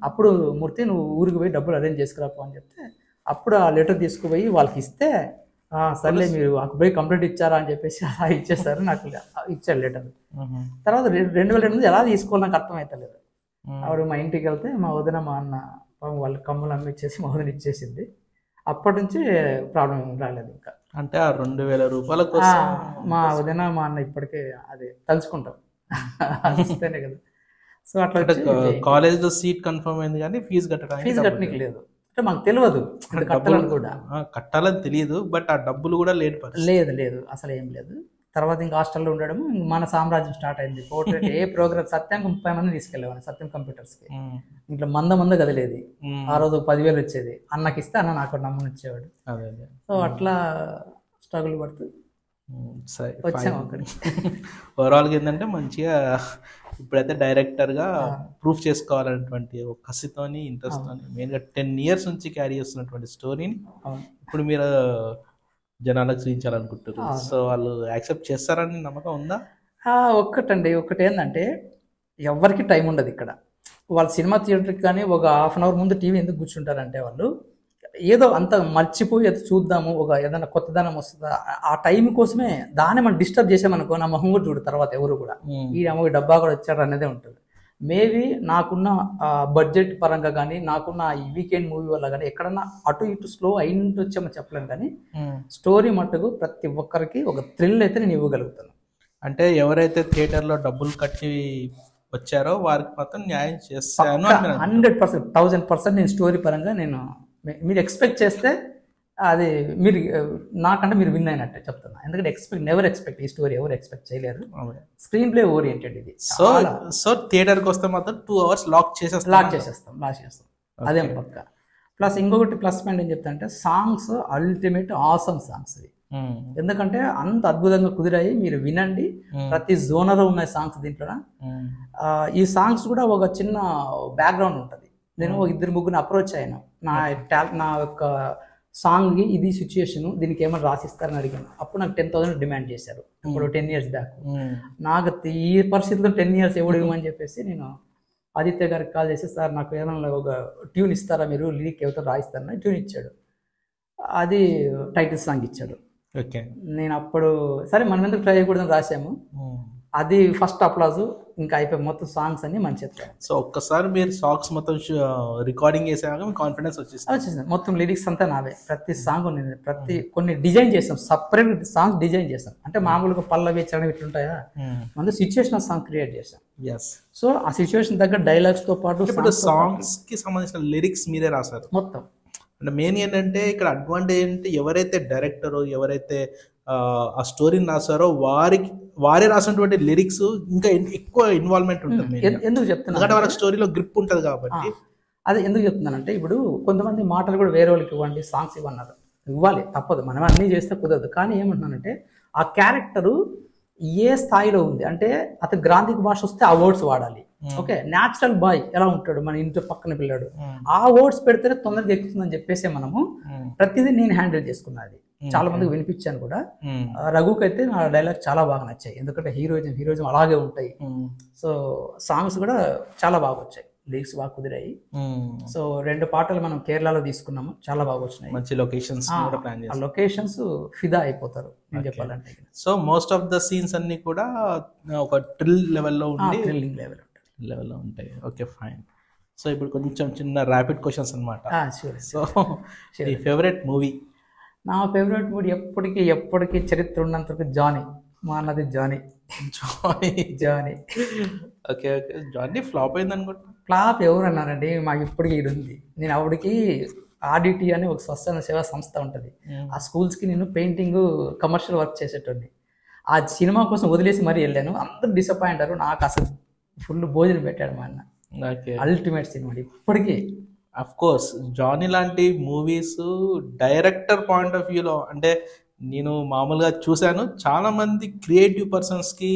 అప్పుడు మూర్తి నువ్వు ఊరికి పోయి డబ్బులు అరేంజ్ చేసుకురాపో అని చెప్తే అప్పుడు ఆ లెటర్ తీసుకుపోయి వాళ్ళకి ఇస్తే, సర్లే మీరు పోయి కంప్లీట్ ఇచ్చారా అని చెప్పేసి అలా ఇచ్చేస్తారు. నాకు ఇచ్చాడు లెటర్. తర్వాత 2002 ఎలా తీసుకోవాలి నాకు అర్థమవుతలేదు. ఆవిడ మా ఇంటికి వెళ్తే మా వదిన మా అన్న వాళ్ళ కమ్ములు అమ్మిచ్చేసి మా వదిన ఇచ్చేసింది. అప్పటి నుంచి ప్రాబ్లం రాలేదు ఇంకా. అంటే ఆ 2000 రూపాయల కోసం మా వదిన మా అన్న ఇప్పటికే అది తలుచుకుంటాం ఇస్తేనే కదా. సో అట్లా కాలేజ్లో సీట్ కన్ఫర్మ్ అయింది కానీ ఫీజు కట్టడానికి లేదు. అంటే మాకు తెలియదు కట్టాలని కూడా, కట్టాలని తెలియదు, బట్ ఆ డబ్బులు కూడా లేదు అసలు ఏం లేదు. తర్వాత ఇంకా హాస్టల్లో ఉండడం మన సామ్రాజ్యం స్టార్ట్ అయింది. పోర్ట్రేట్ ఏ ప్రోగ్రామ్ సత్యానికి 30 మంది తీసుకెళ్ళేవాడిని సత్యం కంప్యూటర్స్కి. ఇంట్లో మంద గదిలేదు. ఆ రోజు 10,000 వచ్చేది, అన్నకి ఇస్తే అన్న నాకు నమ్మని ఇచ్చేవాడు. సో అట్లా స్ట్రగుల్ పడుతూ వచ్చాము అక్కడికి. ఓవరాల్గా ఏంటంటే మంచిగా ఇప్పుడైతే డైరెక్టర్గా ప్రూఫ్ చేసుకోవాలనేటువంటి ఒక కసితోని ఇంట్రెస్ట్తోని మెయిన్గా 10 years నుంచి క్యారీ చేస్తున్నటువంటి స్టోరీని ఇప్పుడు మీరు జనాలకు చూపించాలనుకుంటారు. సో వాళ్ళు యాక్సెప్ట్ చేస్తారని నమ్మకం ఉందా? ఒకటి ఏంటంటే ఎవరికి టైం ఉండదు ఇక్కడ. వాళ్ళ సినిమా థియేటర్కి కానీ ఒక 1/2 hour ముందు టీవీ ఎందుకు కూర్చుంటారంటే వాళ్ళు ఏదో అంత మర్చిపోయి అది చూద్దాము, ఒక ఏదైనా కొత్తదనం వస్తుందా ఆ టైం కోసమే. దాన్ని మనం డిస్టర్బ్ చేసామనుకో నా మొహం కూడా చూడు తర్వాత ఎవరు కూడా, ఈ అమ్మ డబ్బా కూడా వచ్చాడు అనేదే ఉంటుంది. మేబీ నాకున్న బడ్జెట్ పరంగా కానీ నాకున్న ఈ వీకెండ్ మూవీ వల్ల కానీ ఎక్కడన్నా అటు ఇటు స్లో అయినట్టు వచ్చామో చెప్పలేను, కానీ స్టోరీ మట్టుకు ప్రతి ఒక్కరికి ఒక థ్రిల్ అయితే నేను ఇవ్వగలుగుతాను. అంటే ఎవరైతే థియేటర్లో డబ్బులు కట్టి వచ్చారో వారికి మాత్రం న్యాయం చేస్తాను అని మీరు 100%, 1000% నేను స్టోరీ పరంగా నేను మీరు ఎక్స్పెక్ట్ చేస్తే అది మీరు నాకంటే మీరు విన్ అయినట్టే చెప్తున్నా. ఎందుకంటే నెవర్ ఎక్స్పెక్ట్, ఈ స్టోరీ ఎవరు ఎక్స్పెక్ట్ చేయలేరు. స్క్రీన్ ప్లే ఓరియంటెడ్ ఇది. సో థియేటర్కి వస్తే మాత్రం 2 hours లాక్ చేసేస్తాం. అదేం పక్క. ప్లస్ ఇంకొకటి ప్లస్ పాయింట్ ఏం చెప్తా అంటే సాంగ్స్ అల్టిమేట్ ఆసమ్ సాంగ్స్ ఇవి. ఎందుకంటే అంత అద్భుతంగా కుదిరాయి, మీరు వినండి. ప్రతి జోనర్ ఉన్నాయి సాంగ్స్ దీంట్లో. ఈ సాంగ్స్ కూడా ఒక చిన్న బ్యాక్గ్రౌండ్ ఉంటుంది. నేను ఒక 2-3 అప్రోచ్ అయ్యాను. నా యొక్క సాంగ్కి ఇది సిచ్యుయేషన్, దీనికి ఏమైనా రాసిస్తారని అడిగాను. అప్పుడు నాకు 10,000 డిమాండ్ చేశారు. ఇప్పుడు 10 years బ్యాక్. నాకు ఈ పరిస్థితిలో 10 years ఎవడు ఇవ్వమని చెప్పేసి నేను ఆదిత్య గారికి కాల్ చేసి, సార్ నాకు ఏమైనా ఒక ట్యూన్ ఇస్తారా, మీరు లిరిక్ ఎవరితో రాయిస్తారని ట్యూన్ ఇచ్చాడు. అది టైటిల్ సాంగ్ ఇచ్చాడు. నేను అప్పుడు సరే మనం ఎందుకు ట్రై చేయకూడదని రాసాము. అది ఫస్ట్ అప్లాజు. ఇంకా అయిపోయి మొత్తం సాంగ్స్ అన్ని మంచి చెప్పాను. సో ఒక్కసారి మీరు సాంగ్స్ మొత్తం రికార్డింగ్ చేసాక మీకు కాన్ఫిడెన్స్ వచ్చేసింది. మొత్తం లిరిక్స్ అంతా నావే. ప్రతి సాంగ్ నేను కొన్ని డిజైన్ చేసాం, సపరేట్ సాంగ్ డిజైన్ చేసాం. అంటే మామూలుగా పల్లవి చరణం ఇట్లుంటాయా, మన సిచ్యువేషనల్ సాంగ్ క్రియేట్ చేసాం. సో ఆ సిచ్యువేషన్ దగ్గర డైలాగ్స్ తో పాటు సాంగ్స్ కి సంబంధించిన లిరిక్స్ మీరే రాశారు మొత్తం. అంటే మెయిన్ ఏంటంటే ఇక్కడ అడ్వాంటేజ్ ఏంటంటే ఎవరైతే డైరెక్టరో ఎవరైతే ఆ స్టోరీని రాశారో వారే రాసినటువంటి లిరిక్స్ ఇంకా ఎక్కువ ఇన్వాల్వ్మెంట్ ఉంటుంది. ఎందుకు చెప్తున్నా ఎందుకంటే వాళ్ళకి స్టోరీలో గ్రిప్ ఉంటుంది కాబట్టి. అది ఎందుకు చెప్తున్నానంటే ఇప్పుడు కొంతమంది మాటలు కూడా వేరే వాళ్ళకి ఇవ్వండి, సాంగ్స్ ఇవ్వన్నారు, ఇవ్వాలి తప్పదు, మనం అన్నీ చేస్తే కుదరదు. కానీ ఏమంటున్నానంటే ఆ క్యారెక్టరు ఏ స్థాయిలో ఉంది అంటే అతను గ్రాంధిక భాష వస్తే ఆ వర్డ్స్ వాడాలి. ఓకే, న్యాచురల్ బాయ్ ఎలా ఉంటాడు మన ఇంటి పక్కన పిల్లాడు, ఆ వర్డ్స్ పెడితేనే తొందరగా ఎక్కుతుందని చెప్పేసి మనము ప్రతిదీ నేను హ్యాండిల్ చేసుకున్నది. చాలా మందికి వినిపించాను కూడా. రఘుకి అయితే నా డైలాగ్ చాలా బాగా నచ్చాయి. ఎందుకంటే హీరోయిజం అలాగే ఉంటాయి. సో సాంగ్స్ కూడా చాలా బాగా వచ్చాయి, లిరిక్స్ బాగా కుదిరాయి. సో 2 పాటలు మనం కేరళలో తీసుకున్నాము, చాలా బాగా వచ్చినాయి. మంచి లొకేషన్స్ కూడా ప్లాన్ చేశారు. ఆ లొకేషన్స్ ఫిదా అయిపోతారు నేను చెప్పాలంటే. So most of the scenes అన్ని కూడా ఒక థ్రిల్ లెవెల్లో ఉండి థ్రిల్లింగ్ లెవెల్లో ఉంటాయి. Okay fine. సో ఇప్పుడు కొంచెం చిన్న ర్యాపిడ్ క్వశ్చన్స్ అనమాట. సో నీ ఫేవరెట్ మూవీ? నా ఫేవరెట్ మూవీ ఎప్పటికీ చరిత్ర ఉన్నంతవరకు జానీ. మా అన్నది జానీ. ఓకే జానీ ఫ్లాప్ అయింది అనుకుంటా. ఫ్లాప్ ఎవరు అన్నారండి, మాకు ఇప్పటికీ ఇది ఉంది. నేను అప్పటికి ఆర్డిటీ అని ఒక స్వచ్ఛంద సేవా సంస్థ ఉంటుంది, ఆ స్కూల్స్కి నేను పెయింటింగ్ కమర్షియల్ వర్క్ చేసేటోడిని. ఆ సినిమా కోసం వదిలేసి మరీ వెళ్ళాను. అందరూ డిసప్పాయింట్ అయ్యారు. నాకు అసలు ఫుల్ భోజనం పెట్టాడు మా అన్న. అల్టిమేట్ సినిమా ఇప్పటికీ. అఫ్ కోర్స్ జానీ లాంటి మూవీస్ డైరెక్టర్ పాయింట్ ఆఫ్ వ్యూలో అంటే నేను మామూలుగా చూశాను, చాలా మంది క్రియేటివ్ పర్సన్స్ కి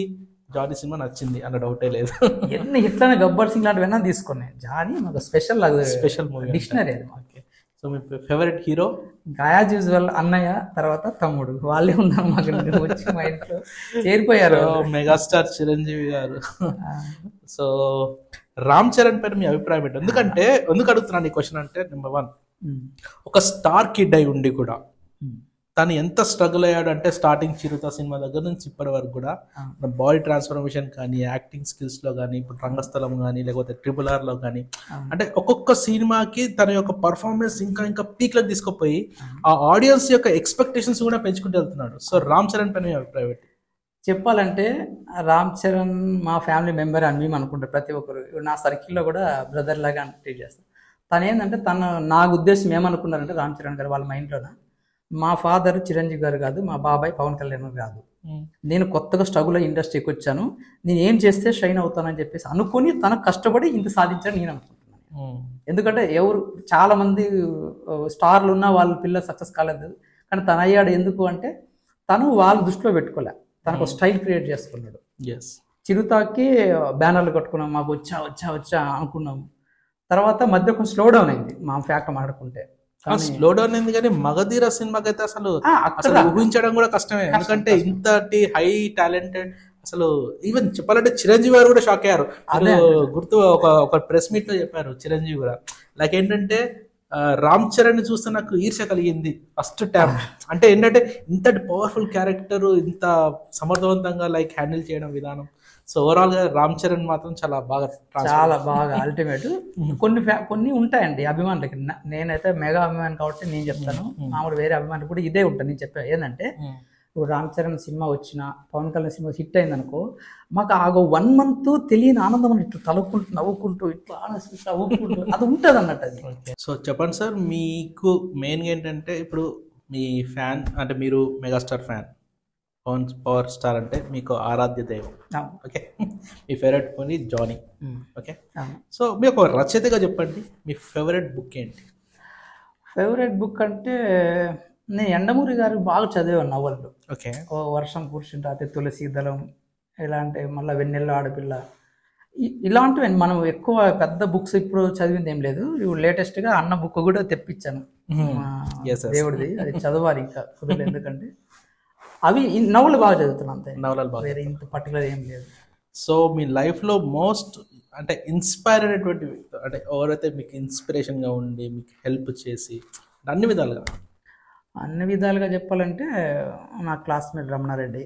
జానీ సినిమా నచ్చింది అన్న డౌటే లేదు. ఎన్ని హిట్లనే గబ్బర్ సింగ్ లాంటివైనా తీసుకున్నాను. జానీ మాకు స్పెషల్ మూవీ, డిక్షనరీ అది. సో మీ ఫేవరెట్ హీరో? యాజ్ యూజువల్ అన్నయ్య, తర్వాత తమ్ముడు, వాళ్ళే ఉన్నారు మాకు వచ్చి మా ఇంట్లో చేరిపోయారు. మెగాస్టార్ చిరంజీవి గారు. సో రామ్ చరణ్ పైన మీ అభిప్రాయం ఏంటి? ఎందుకు అడుగుతున్నాను ఈ క్వశ్చన్ అంటే, నెంబర్ 1 ఒక స్టార్ కిడ్ అయి ఉండి కూడా తను ఎంత స్ట్రగుల్ అయ్యాడు అంటే స్టార్టింగ్ చిరుత సినిమా దగ్గర నుంచి ఇప్పటి వరకు కూడా బాడీ ట్రాన్స్ఫర్మేషన్ కానీ, యాక్టింగ్ స్కిల్స్ లో కానీ, ఇప్పుడు రంగస్థలం కానీ, లేకపోతే RRR లో కానీ, అంటే ఒక్కొక్క సినిమాకి తన యొక్క పర్ఫార్మెన్స్ ఇంకా పీక్ లోకి తీసుకుపోయి ఆ ఆడియన్స్ యొక్క ఎక్స్పెక్టేషన్స్ కూడా పెంచుకుంటూ వెళ్తున్నాడు. సో రామ్ చరణ్ పైన మీ అభిప్రాయం ఏంటి? చెప్పాలంటే రామ్ చరణ్ మా ఫ్యామిలీ మెంబర్ అని మేము అనుకుంటారు ప్రతి ఒక్కరు. నా సర్కిల్లో కూడా బ్రదర్ లాగా ట్రీట్ చేస్తాను. తను ఏంటంటే నా ఉద్దేశం ఏమనుకున్నారంటే రామ్ చరణ్ గారు వాళ్ళ మైండ్లోన, మా ఫాదర్ చిరంజీవి గారు కాదు, మా బాబాయ్ పవన్ కళ్యాణ్ కాదు, నేను కొత్తగా స్ట్రగుల్ ఇండస్ట్రీకి వచ్చాను, నేను ఏం చేస్తే షైన్ అవుతానని చెప్పేసి అనుకుని తను కష్టపడి ఇంత సాధించాలని నేను అనుకుంటున్నాను. ఎందుకంటే చాలా మంది స్టార్లు ఉన్న వాళ్ళ పిల్లలు సక్సెస్ కాలేదు, కానీ తను అయ్యాడు. ఎందుకు అంటే తను వాళ్ళ దృష్టిలో పెట్టుకోలే, తనకు స్టైల్ క్రియేట్ చేసుకున్నాడు. చిరుతాకి బ్యానర్లు కట్టుకున్నాం, మాకు వచ్చా అనుకున్నాం. తర్వాత మధ్య కొంచెం స్లో డౌన్ అయింది మా ఫ్యాక్ట్ మాట్లాడుకుంటే. స్లో డౌన్ అయింది కానీ మగధీర సినిమాకి అయితే అసలు ఊహించడం కూడా కష్టమే. ఎందుకంటే ఇంతటి హై టాలెంటెడ్, అసలు ఈవెన్ చెప్పాలంటే చిరంజీవి గారు కూడా షాక్ అయ్యారు. గుర్తు ఒక ప్రెస్ మీట్ లో చెప్పారు చిరంజీవి కూడా, లైక్ ఏంటంటే రామ్ చరణ్ చూస్తే నాకు ఈర్ష్య కలిగింది ఫస్ట్ టైం. అంటే ఏంటంటే ఇంతటి పవర్ఫుల్ క్యారెక్టర్ ఇంత సమర్థవంతంగా లైక్ హ్యాండిల్ చేయడం విధానం. సో ఓవరాల్ గా రామ్ చరణ్ మాత్రం చాలా బాగా అల్టిమేట్. కొన్ని ఉంటాయండి ఇప్పుడు రామ్ చరణ్ సినిమా వచ్చిన, పవన్ కళ్యాణ్ సినిమా హిట్ అయింది అనుకో, మాకు ఆ 1 month తెలియని ఆనందం అని ఇట్లా తలుపుకుంటూ నవ్వుకుంటూ ఇట్లా ఇట్లా ఊపుకుంటూ అది ఉంటుంది అన్నట్టు అది. సో చెప్పండి సార్, మీకు మెయిన్గా ఏంటంటే ఇప్పుడు మీ ఫ్యాన్ అంటే మీరు మెగాస్టార్ ఫ్యాన్, పవర్ స్టార్ అంటే మీకు ఆరాధ్య దైవం. ఓకే, మీ favourite movie Johnny. Okay, so మీ ఒక రచయితగా చెప్పండి, మీ ఫేవరెట్ బుక్ ఏంటి? ఫేవరెట్ బుక్ అంటే నేను యండమూరి గారు బాగా చదివాను నవళ్ళు. ఓకే, ఓ వర్షం కూర్చుంటే అతి తులసి దళం, ఇలాంటి మళ్ళీ వెన్నెల ఆడపిల్ల, ఇలాంటివి మనం ఎక్కువ పెద్ద బుక్స్ ఇప్పుడు చదివింది ఏం లేదు. ఇప్పుడు లేటెస్ట్గా అన్న బుక్ కూడా తెప్పించాను దేవుడిది, అది చదవాలి ఇంకా కుదరలేదు. ఎందుకంటే అవి నవలు బాగా చదువుతున్నాను అంతే, నవలలు బాగా, వేరే ఇంత పర్టికులర్ ఏం లేదు. సో మీ లైఫ్లో మోస్ట్ అంటే ఇన్స్పైర్ అయినటువంటి అంటే ఎవరైతే మీకు ఇన్స్పిరేషన్గా ఉండి మీకు హెల్ప్ చేసి అన్ని విధాలుగా చెప్పాలంటే నా క్లాస్మేట్ రమణారెడ్డి.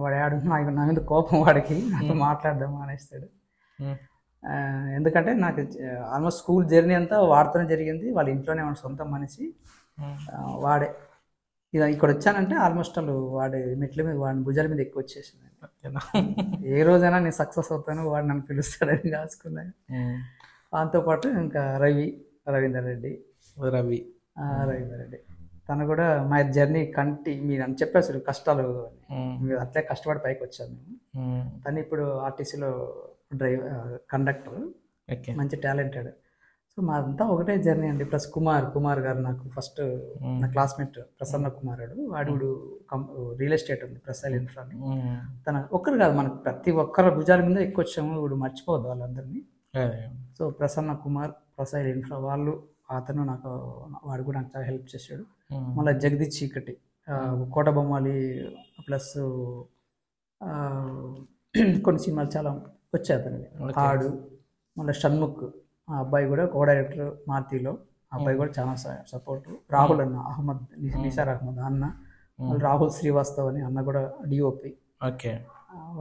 వాడు ఆడు నా మీద కోపం, వాడికి నాతో మాట్లాడదాం అనేస్తాడు. ఎందుకంటే నాకు ఆల్మోస్ట్ స్కూల్ జర్నీ అంతా వాడితోనే జరిగింది. వాళ్ళ ఇంట్లోనే వాడు సొంత మనిషి, వాడే ఇక ఇక్కడ వచ్చానంటే ఆల్మోస్ట్ వాళ్ళు వాడి మెట్ల మీద, వాడి భుజాల మీద ఎక్కువ వచ్చేసింది. ఏ రోజైనా నేను సక్సెస్ అవుతాను, వాడు నన్ను పిలుస్తాడని కాసుకున్నాను. దాంతోపాటు ఇంకా రవీందర్ రెడ్డి, తను కూడా మా జర్నీ మీరు అని చెప్పేసాడు కష్టాలు, మీరు అట్లే కష్టపడి పైకి వచ్చాను మేము. తను ఇప్పుడు ఆర్టీసీలో కండక్టర్, మంచి టాలెంటెడ్. సో మాదంతా ఒకటే జర్నీ అండి. ప్లస్ కుమార్ గారు నాకు ఫస్ట్ నా క్లాస్మేట్, ప్రసన్న కుమారుడు, వాడు రియల్ ఎస్టేట్ ఉంది ప్రసైల్ ఇన్ఫ్రా. తన ఒక్కరు కాదు, మనకు ప్రతి ఒక్కరు భుజాల మీద ఎక్కువ వచ్చాము, ఇప్పుడు మర్చిపోవద్దు వాళ్ళందరినీ. సో ప్రసన్న కుమార్, ప్రసైల్ ఇన్ఫ్రా వాళ్ళు, అతను వాడు కూడా నాకు చాలా హెల్ప్ చేశాడు. మళ్ళీ జగదీష్ చీకటి, కోట బొమ్మాలి, ప్లస్ కొన్ని సినిమాలు చాలా వచ్చాయి అతనివి, ఆడు. మళ్ళీ షణ్ముఖ్, ఆ అబ్బాయి కూడా కో డైరెక్టర్ మారుతిలో, ఆ అబ్బాయి కూడా చాలా సపోర్ట్. రాహుల్ అన్న, నిసార్ అహ్మద్ అన్న, రాహుల్ శ్రీవాస్తవ్ అని అన్న కూడా డిఓపి. ఓకే,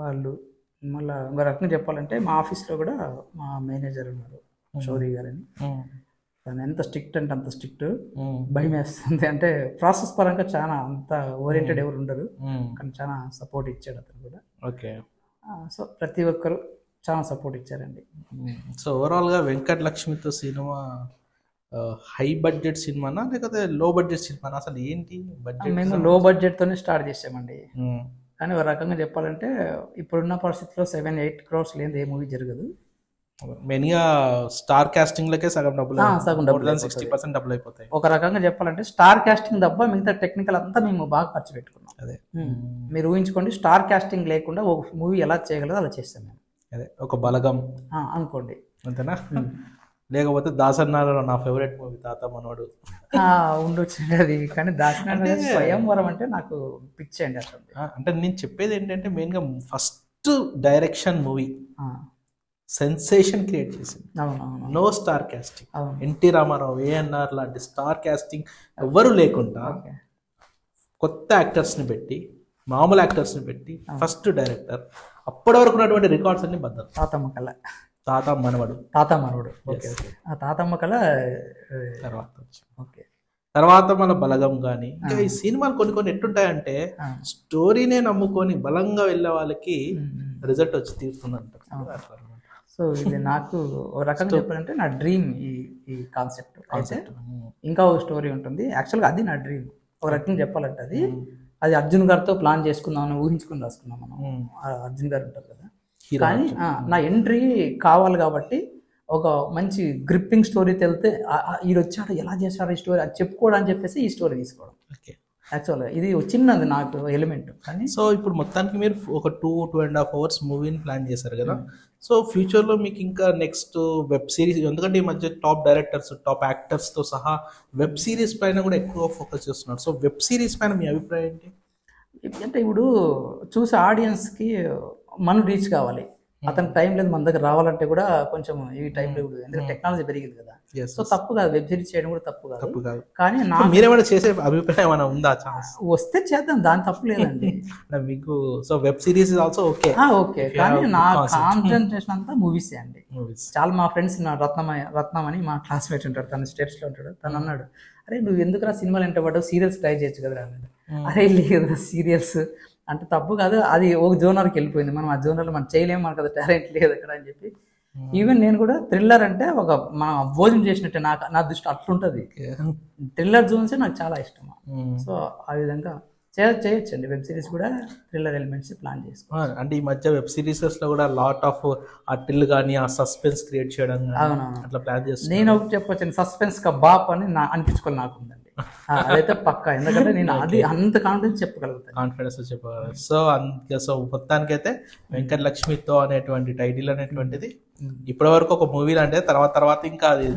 వాళ్ళు. మళ్ళీ ఇంకో రకంగా చెప్పాలంటే మా ఆఫీస్లో కూడా మా మేనేజర్ ఉన్నారు, షౌరి గారని. తను ఎంత స్ట్రిక్ట్ అంటే అంత స్ట్రిక్ట్, భయం వేస్తుంది. అంటే ప్రాసెస్ పరంగా చాలా అంత ఓరియంటెడ్ ఎవరు ఉండరు, కానీ చాలా సపోర్ట్ ఇచ్చాడు అతను కూడా. ఓకే, సో ప్రతి ఒక్కరు చాలా సపోర్ట్ ఇచ్చారండి. సో ఓవరాల్గా వెంకటలక్ష్మితో సినిమా హై బడ్జెట్ సినిమానా లేకపోతే లో బడ్జెట్ సినిమానా, అసలు ఏంటి బడ్జెట్? మేము లో బడ్జెట్తోనే స్టార్ట్ చేసామండి. కానీ ఒక రకంగా చెప్పాలంటే ఇప్పుడున్న పరిస్థితిలో 7-8 crores లేని ఏ మూవీ జరగదు. మెయిన్గా స్టార్ కాస్టింగ్ లకే సగం డబ్బులు 60% డబ్బులు అయిపోతాయి. ఒక రకంగా చెప్పాలంటే స్టార్ కాస్టింగ్ తప్ప మిగతా టెక్నికల్ అంతా మేము బాగా ఖర్చు పెట్టుకున్నాం. అదే మీరు ఊహించుకోండి, స్టార్ కాస్టింగ్ లేకుండా ఒక మూవీ ఎలా చేయగలదో అలా చేస్తాం మేము. అదే ఒక బలగం అనుకోండి, అంతేనా? లేకపోతే దాసనారాయణ, నా ఫేవరెట్ మూవీ తాత మనోడు ఉండొచ్చు అది. కానీ దాసనారాయణ స్వయంవరం అంటే నాకు పిచ్చి అండి అసలు. అంటే నేను చెప్పేది ఏంటంటే మెయిన్గా first direction movie sensation create చేసింది. No star casting, NT Rama Rao, ANR లాంటి స్టార్ కాస్టింగ్ ఎవ్వరూ లేకుండా కొత్త యాక్టర్స్ని పెట్టి, మామూలు యాక్టర్స్ని పెట్టి ఫస్ట్ డైరెక్టర్. అప్పటి వరకు ఉన్నటువంటి రికార్డ్స్ అన్ని బద్దలు. తాతమ్మ మనవడు. ఆ తాతమ్మ కళ తర్వాత మన బలగం కానీ ఇంకా ఈ సినిమాలు కొన్ని ఎట్టుంటాయంటే స్టోరీనే నమ్ముకొని బలంగా వెళ్ళే వాళ్ళకి రిజల్ట్ వచ్చి తీరుతుంది అంటారు. సో ఇది నాకు ఒక రకంగా చెప్పాలంటే నా డ్రీమ్ ఈ కాన్సెప్ట్. ఇంకా ఒక స్టోరీ ఉంటుంది, యాక్చువల్గా అది నా డ్రీమ్. ఒక రకంగా చెప్పాలంటే అది అర్జున్ గారితో ప్లాన్ చేసుకుందామని ఊహించుకుని రాసుకున్నాం మనం. అర్జున్ గారు ఉంటారు కదా, కానీ నా ఎంట్రీ కావాలి కాబట్టి ఒక మంచి గ్రిప్పింగ్ స్టోరీ తెలితే ఈడు వచ్చాడు ఎలా చేశాడు ఈ స్టోరీ అది చెప్పుకోవడం అని చెప్పేసి ఈ స్టోరీ తీసుకోవడం. యాక్చువల్గా ఇది చిన్నది నాకు ఎలిమెంట్. కానీ సో ఇప్పుడు మొత్తానికి మీరు ఒక 2.5 hours మూవీని ప్లాన్ చేశారు కదా. సో ఫ్యూచర్లో మీకు ఇంకా నెక్స్ట్ వెబ్ సిరీస్, ఎందుకంటే ఈ మధ్య టాప్ డైరెక్టర్స్, టాప్ యాక్టర్స్తో సహా వెబ్ సిరీస్ పైన కూడా ఎక్కువ ఫోకస్ చేస్తున్నారు. సో వెబ్ సిరీస్ పైన మీ అభిప్రాయం ఏంటి? అంటే ఇప్పుడు చూసే ఆడియన్స్కి మనం రీచ్ కావాలి. అతనికి టైం లేదు మన దగ్గర రావాలంటే కూడా కొంచెం ఈ టైంలో కూడా ఎందుకంటే టెక్నాలజీ పెరిగింది కదా. సో తప్పు కాదు, వెబ్ సిరీస్ చేయడం కూడా తప్పు కాదు. కానీ మీరేమైనా చేసే అభిప్రాయం ఏమైనా ఉందా? వస్తే చేద్దాం, దాని తప్పు లేదండి. మీకు so web series also okay. Okay, కానీ నా కాన్సన్ట్రేషన్ అంతా మూవీసే అండి. చాలా మా ఫ్రెండ్స్ నా రత్నం అని మా క్లాస్మేట్ ఉంటాడు, తన స్టేట్స్ లో ఉంటాడు. తను అన్నాడు, అరే నువ్వు ఎందుకురా సినిమాలు అంటే పడ్డావు, సీరియల్స్ ట్రై చేయొచ్చు కదా అన్నాడు. అరే లేదు, సీరియల్స్ అంటే తప్పు కాదు, అది ఒక జోనర్కి వెళ్ళిపోయింది, మనం ఆ జోనర్లో మనం చేయలేము, మనకు అది టాలెంట్ లేదు అక్కడ అని చెప్పి. ఈవెన్ నేను కూడా థ్రిల్లర్ అంటే ఒక మనం భోజనం చేసినట్టే నా దృష్టి అట్లుంటుంది. థ్రిల్లర్ జోన్సే నాకు చాలా ఇష్టం. సో ఆ విధంగా చేయొచ్చండి వెబ్ సిరీస్ కూడా థ్రిల్లర్ ఎలిమెంట్స్ ప్లాన్ చేసుకో. అంటే ఈ మధ్య వెబ్ సిరీసెస్ లో కూడా లాట్ ఆఫ్ ఆ థ్రిల్ కానీ ఆ సస్పెన్స్ క్రియేట్ చేయడం అట్లా ప్లాన్ చేస్తాను. నేను ఒకటి చెప్పొచ్చు, సస్పెన్స్ కా బాప్ అని అనిపించుకోవాలి నాకు ఉందండి. అదైతే పక్కా, ఎందుకంటే నేను అది అంత కాన్ఫిడెన్స్ చెప్పగలుగుతాను, కాన్ఫిడెన్స్ చెప్పగలుగుతాను. సో మొత్తానికైతే వెంకటలక్ష్మితో అనేటువంటి టైటిల్ అనేటువంటిది ఇప్పటి వరకు ఒక మూవీ అంటే తర్వాత ఇంకా అది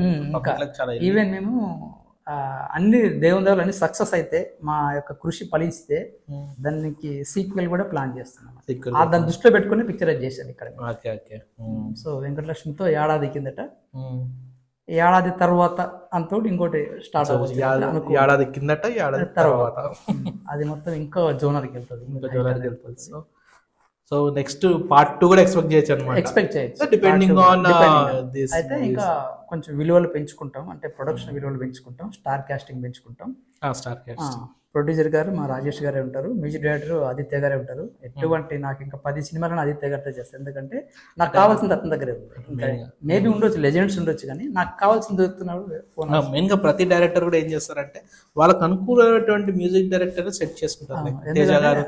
చాలా ఈవెన్ మేము అన్ని దేవుళ్ళు అన్ని సక్సెస్ అయితే మా యొక్క కృషి ఫలిస్తే దానికి సీక్వెల్ కూడా ప్లాన్ చేస్తున్నాం. దాన్ని దృష్టిలో పెట్టుకుని పిక్చరైజ్ చేశాను ఇక్కడ. సో వెంకటలక్ష్మితో ఏడాది కిందట, ఏడాది తర్వాత అంతో ఇంకోటి స్టార్ట్ అవుతుంది. ఏడాది కిందట, ఏడాది తర్వాత అది మొత్తం ఇంకా జోనర్కి వెళ్తుంది. సో నెక్స్ట్ పార్ట్ 2 కూడా ఎక్స్పెక్ట్ చేయొచ్చు అనమాట. ఎక్స్పెక్ట్ చేయొచ్చు, డిపెండింగ్ ఆన్ దిస్. అయితే ఇంకా కొంచెం విలువలు పెంచుకుంటాం, అంటే ప్రొడక్షన్ విలువలు పెంచుకుంటాం, స్టార్ కాస్టింగ్ పెంచుకుంటాం. స్టార్ కాస్టింగ్ ప్రొడ్యూసర్ గారు మా రాజేష్ గారే ఉంటారు, మ్యూజిక్ డైరెక్టర్ ఆదిత్య గారే ఉంటారు. ఎటువంటి నాకు ఇంకా 10 సినిమాలను ఆదిత్య గారితో చేస్తాను, ఎందుకంటే నాకు కావాల్సింది అతని దగ్గరే ఉంది. ఇంకా మేబీ ఉండొచ్చు, లెజెండ్స్ ఉండొచ్చు, కానీ నాకు కావాల్సింది దొరుకుతున్నప్పుడు మెయిన్ గా ప్రతి డైరెక్టర్ కూడా ఏం చేస్తారంటే వాళ్ళకి అనుకూలమైనటువంటి మ్యూజిక్ డైరెక్టర్ సెట్ చేసుకుంటారు. తేజ గారు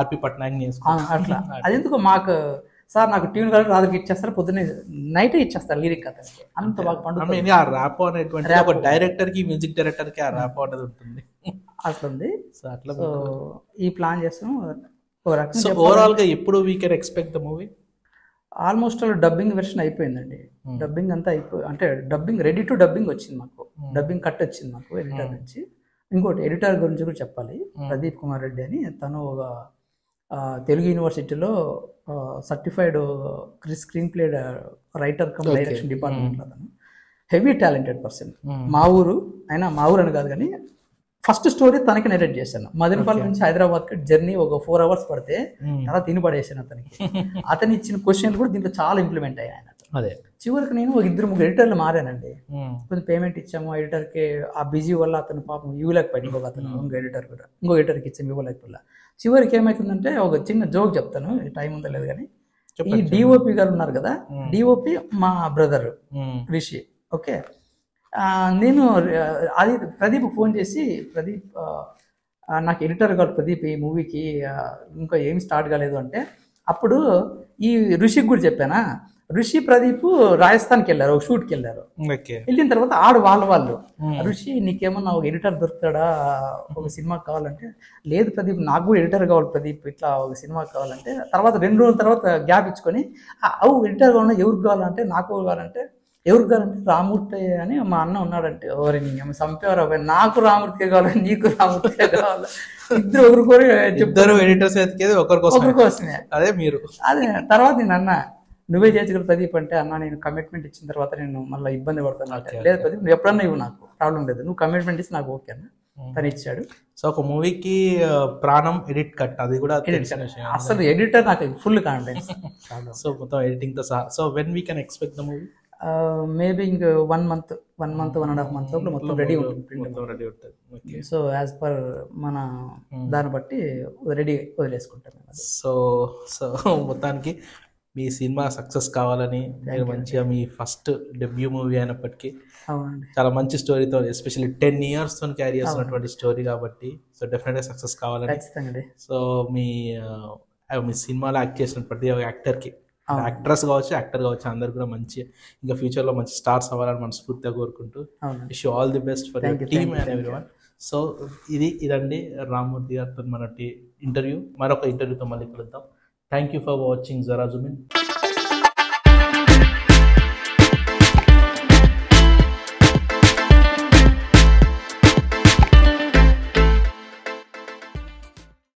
ఆర్పి పట్నాయక్ అట్లా. అది ఎందుకు మాకు సార్ నాకు ట్యూన్ గారు రాత్రికి ఇచ్చేస్తారు, పొద్దున్నే నైట్ ఇచ్చేస్తారు లిరిక్ అతనికి, అంత బాగా పండుగ. ఆ ర్యాప్ అనేటువంటి ఒక డైరెక్టర్ కి మ్యూజిక్ డైరెక్టర్ కి ఆ ర్యాప్ అనేది ఉంటుంది, అట్లుంది. సో ఈ ప్లాన్ చేస్తాం. సో ఓవరాల్ గా ఎప్పుడు we can expect the movie? Almost dubbing version అయిపోయిందండి. డబ్బింగ్ అంతా అంటే డబ్బింగ్ రెడీ టు డబ్బింగ్ వచ్చింది మాకు, డబ్బింగ్ కట్ వచ్చింది మాకు ఎడిటర్ నుంచి. ఇంకోటి ఎడిటర్ గురించి కూడా చెప్పాలి, ప్రదీప్ కుమార్ రెడ్డి అని. తను ఒక తెలుగు యూనివర్సిటీలో certified screen play writer cum direction డిపార్ట్మెంట్లో తను హెవీ టాలెంటెడ్ పర్సన్. మా ఊరు అని కాదు కానీ ఫస్ట్ స్టోరీ తనకి నెరేట్ చేశాను. మదనపల్లి నుంచి హైదరాబాద్కి జర్నీ ఒక 4 hours పడితే చాలా తిని పడేసాను అతనికి. అతను ఇచ్చిన క్వశ్చన్లు కూడా దీంట్లో చాలా ఇంప్లిమెంట్ అయ్యాయి. అదే చివరికి నేను 2-3 ఎడిటర్లు మారానండి. కొంచెం పేమెంట్ ఇచ్చాము ఎడిటర్కి, ఆ బిజీ వల్ల అతను పాపం ఇవ్వలేకపోయింది. ఇంకొక ఎడిటర్కి ఇచ్చాము, ఇవ్వలేకపోయినా. చివరికి ఏమవుతుందంటే ఒక చిన్న జోక్ చెప్తాను, టైం ఉందో లేదు కానీ. ఈ డిఓపి గారు ఉన్నారు కదా, డిఓపి మా బ్రదర్ రిషి. ఓకే, నేను అది ప్రదీప్ ఫోన్ చేసి, ప్రదీప్ నాకు ఎడిటర్ కాదు ప్రదీప్ ఈ మూవీకి, ఇంకా ఏం స్టార్ట్ కాలేదు అంటే, అప్పుడు ఈ ఋషికి కూడా చెప్పానా. ఋషి ప్రదీప్ రాజస్థాన్కి వెళ్ళారు, ఒక షూట్కి వెళ్ళారు. వెళ్ళిన తర్వాత వాళ్ళు ఋషి నీకేమన్నా ఒక ఎడిటర్ దొరుకుతాడా, ఒక సినిమా కావాలంటే, లేదు ప్రదీప్ నాకు కూడా ఎడిటర్ కావాలి ప్రదీప్, ఇట్లా ఒక సినిమా కావాలంటే. తర్వాత 2 రోజుల తర్వాత గ్యాప్ ఇచ్చుకొని ఎడిటర్ కావాలన్నా ఎవరికి కావాలంటే, నాకు కావాలంటే ఎవరికి కావాలంటే రామూర్తి అని మా అన్న ఉన్నాడంటే, ఎవరి సంపేవారు నాకు రామూర్తికే కావాలి, నీకు రామూర్తికే కావాలి, ఇద్దరు ఒకరికొరి చెప్తారు. ఎడిటర్స్ ఒకరి కోసమే. అదే మీరు అదే తర్వాత నేను అన్న నువ్వే చేయగలరు ప్రదీప్ అంటే, అన్న నేను కమిట్మెంట్ ఇచ్చిన తర్వాత నేను మళ్ళీ ఇబ్బంది పడతాను. లేదు ప్రదీప్ నువ్వు ఎప్పుడన్నా ఇవ్వు, నాకు ప్రాబ్లం లేదు, నువ్వు కమిట్మెంట్ ఇస్తే నాకు ఓకే అన్న. తను ఇచ్చాడు. సో ఒక మూవీకి ప్రాణం ఎడిట్ కట్, అది కూడా అసలు ఎడిటర్ నాకు ఫుల్ కాన్ఫిడెన్స్. సో మొత్తం ఎడిటింగ్ తో సహా. So when we can expect the movie? Maybe ఇంక 1 month 1.5 months లోపల మొత్తం రెడీ ఉంటుంది. సో యాజ్ పర్ మన దాన్ని బట్టి రెడీ వదిలేసుకుంటాం. సో మొత్తానికి మీ సినిమా సక్సెస్ కావాలని, మీరు మంచిగా మీ ఫస్ట్ డెబ్యూ మూవీ అయినప్పటికీ చాలా మంచి స్టోరీతో, ఎస్పెషల్లీ 10 years తో క్యారీ చేస్తున్నటువంటి స్టోరీ కాబట్టి, సో డెఫినెట్గా సక్సెస్ కావాలని. సో మీ సినిమాలో యాక్ట్ చేసిన ప్రతి ఒక్క యాక్టర్కి, యాక్ట్రెస్ కావచ్చు, యాక్టర్ కావచ్చు, అందరు కూడా మంచి ఇంకా ఫ్యూచర్లో మంచి స్టార్స్ అవ్వాలని మనస్ఫూర్తిగా కోరుకుంటూ wish you all the best for your team and everyone. So ఇదండి రామ్మూర్తి గారితో మన ఇంటర్వ్యూ. మరొక ఇంటర్వ్యూతో మళ్ళీ కలుద్దాం. థ్యాంక్ యూ ఫర్ వాచింగ్ జరా జూమ్ ఇన్.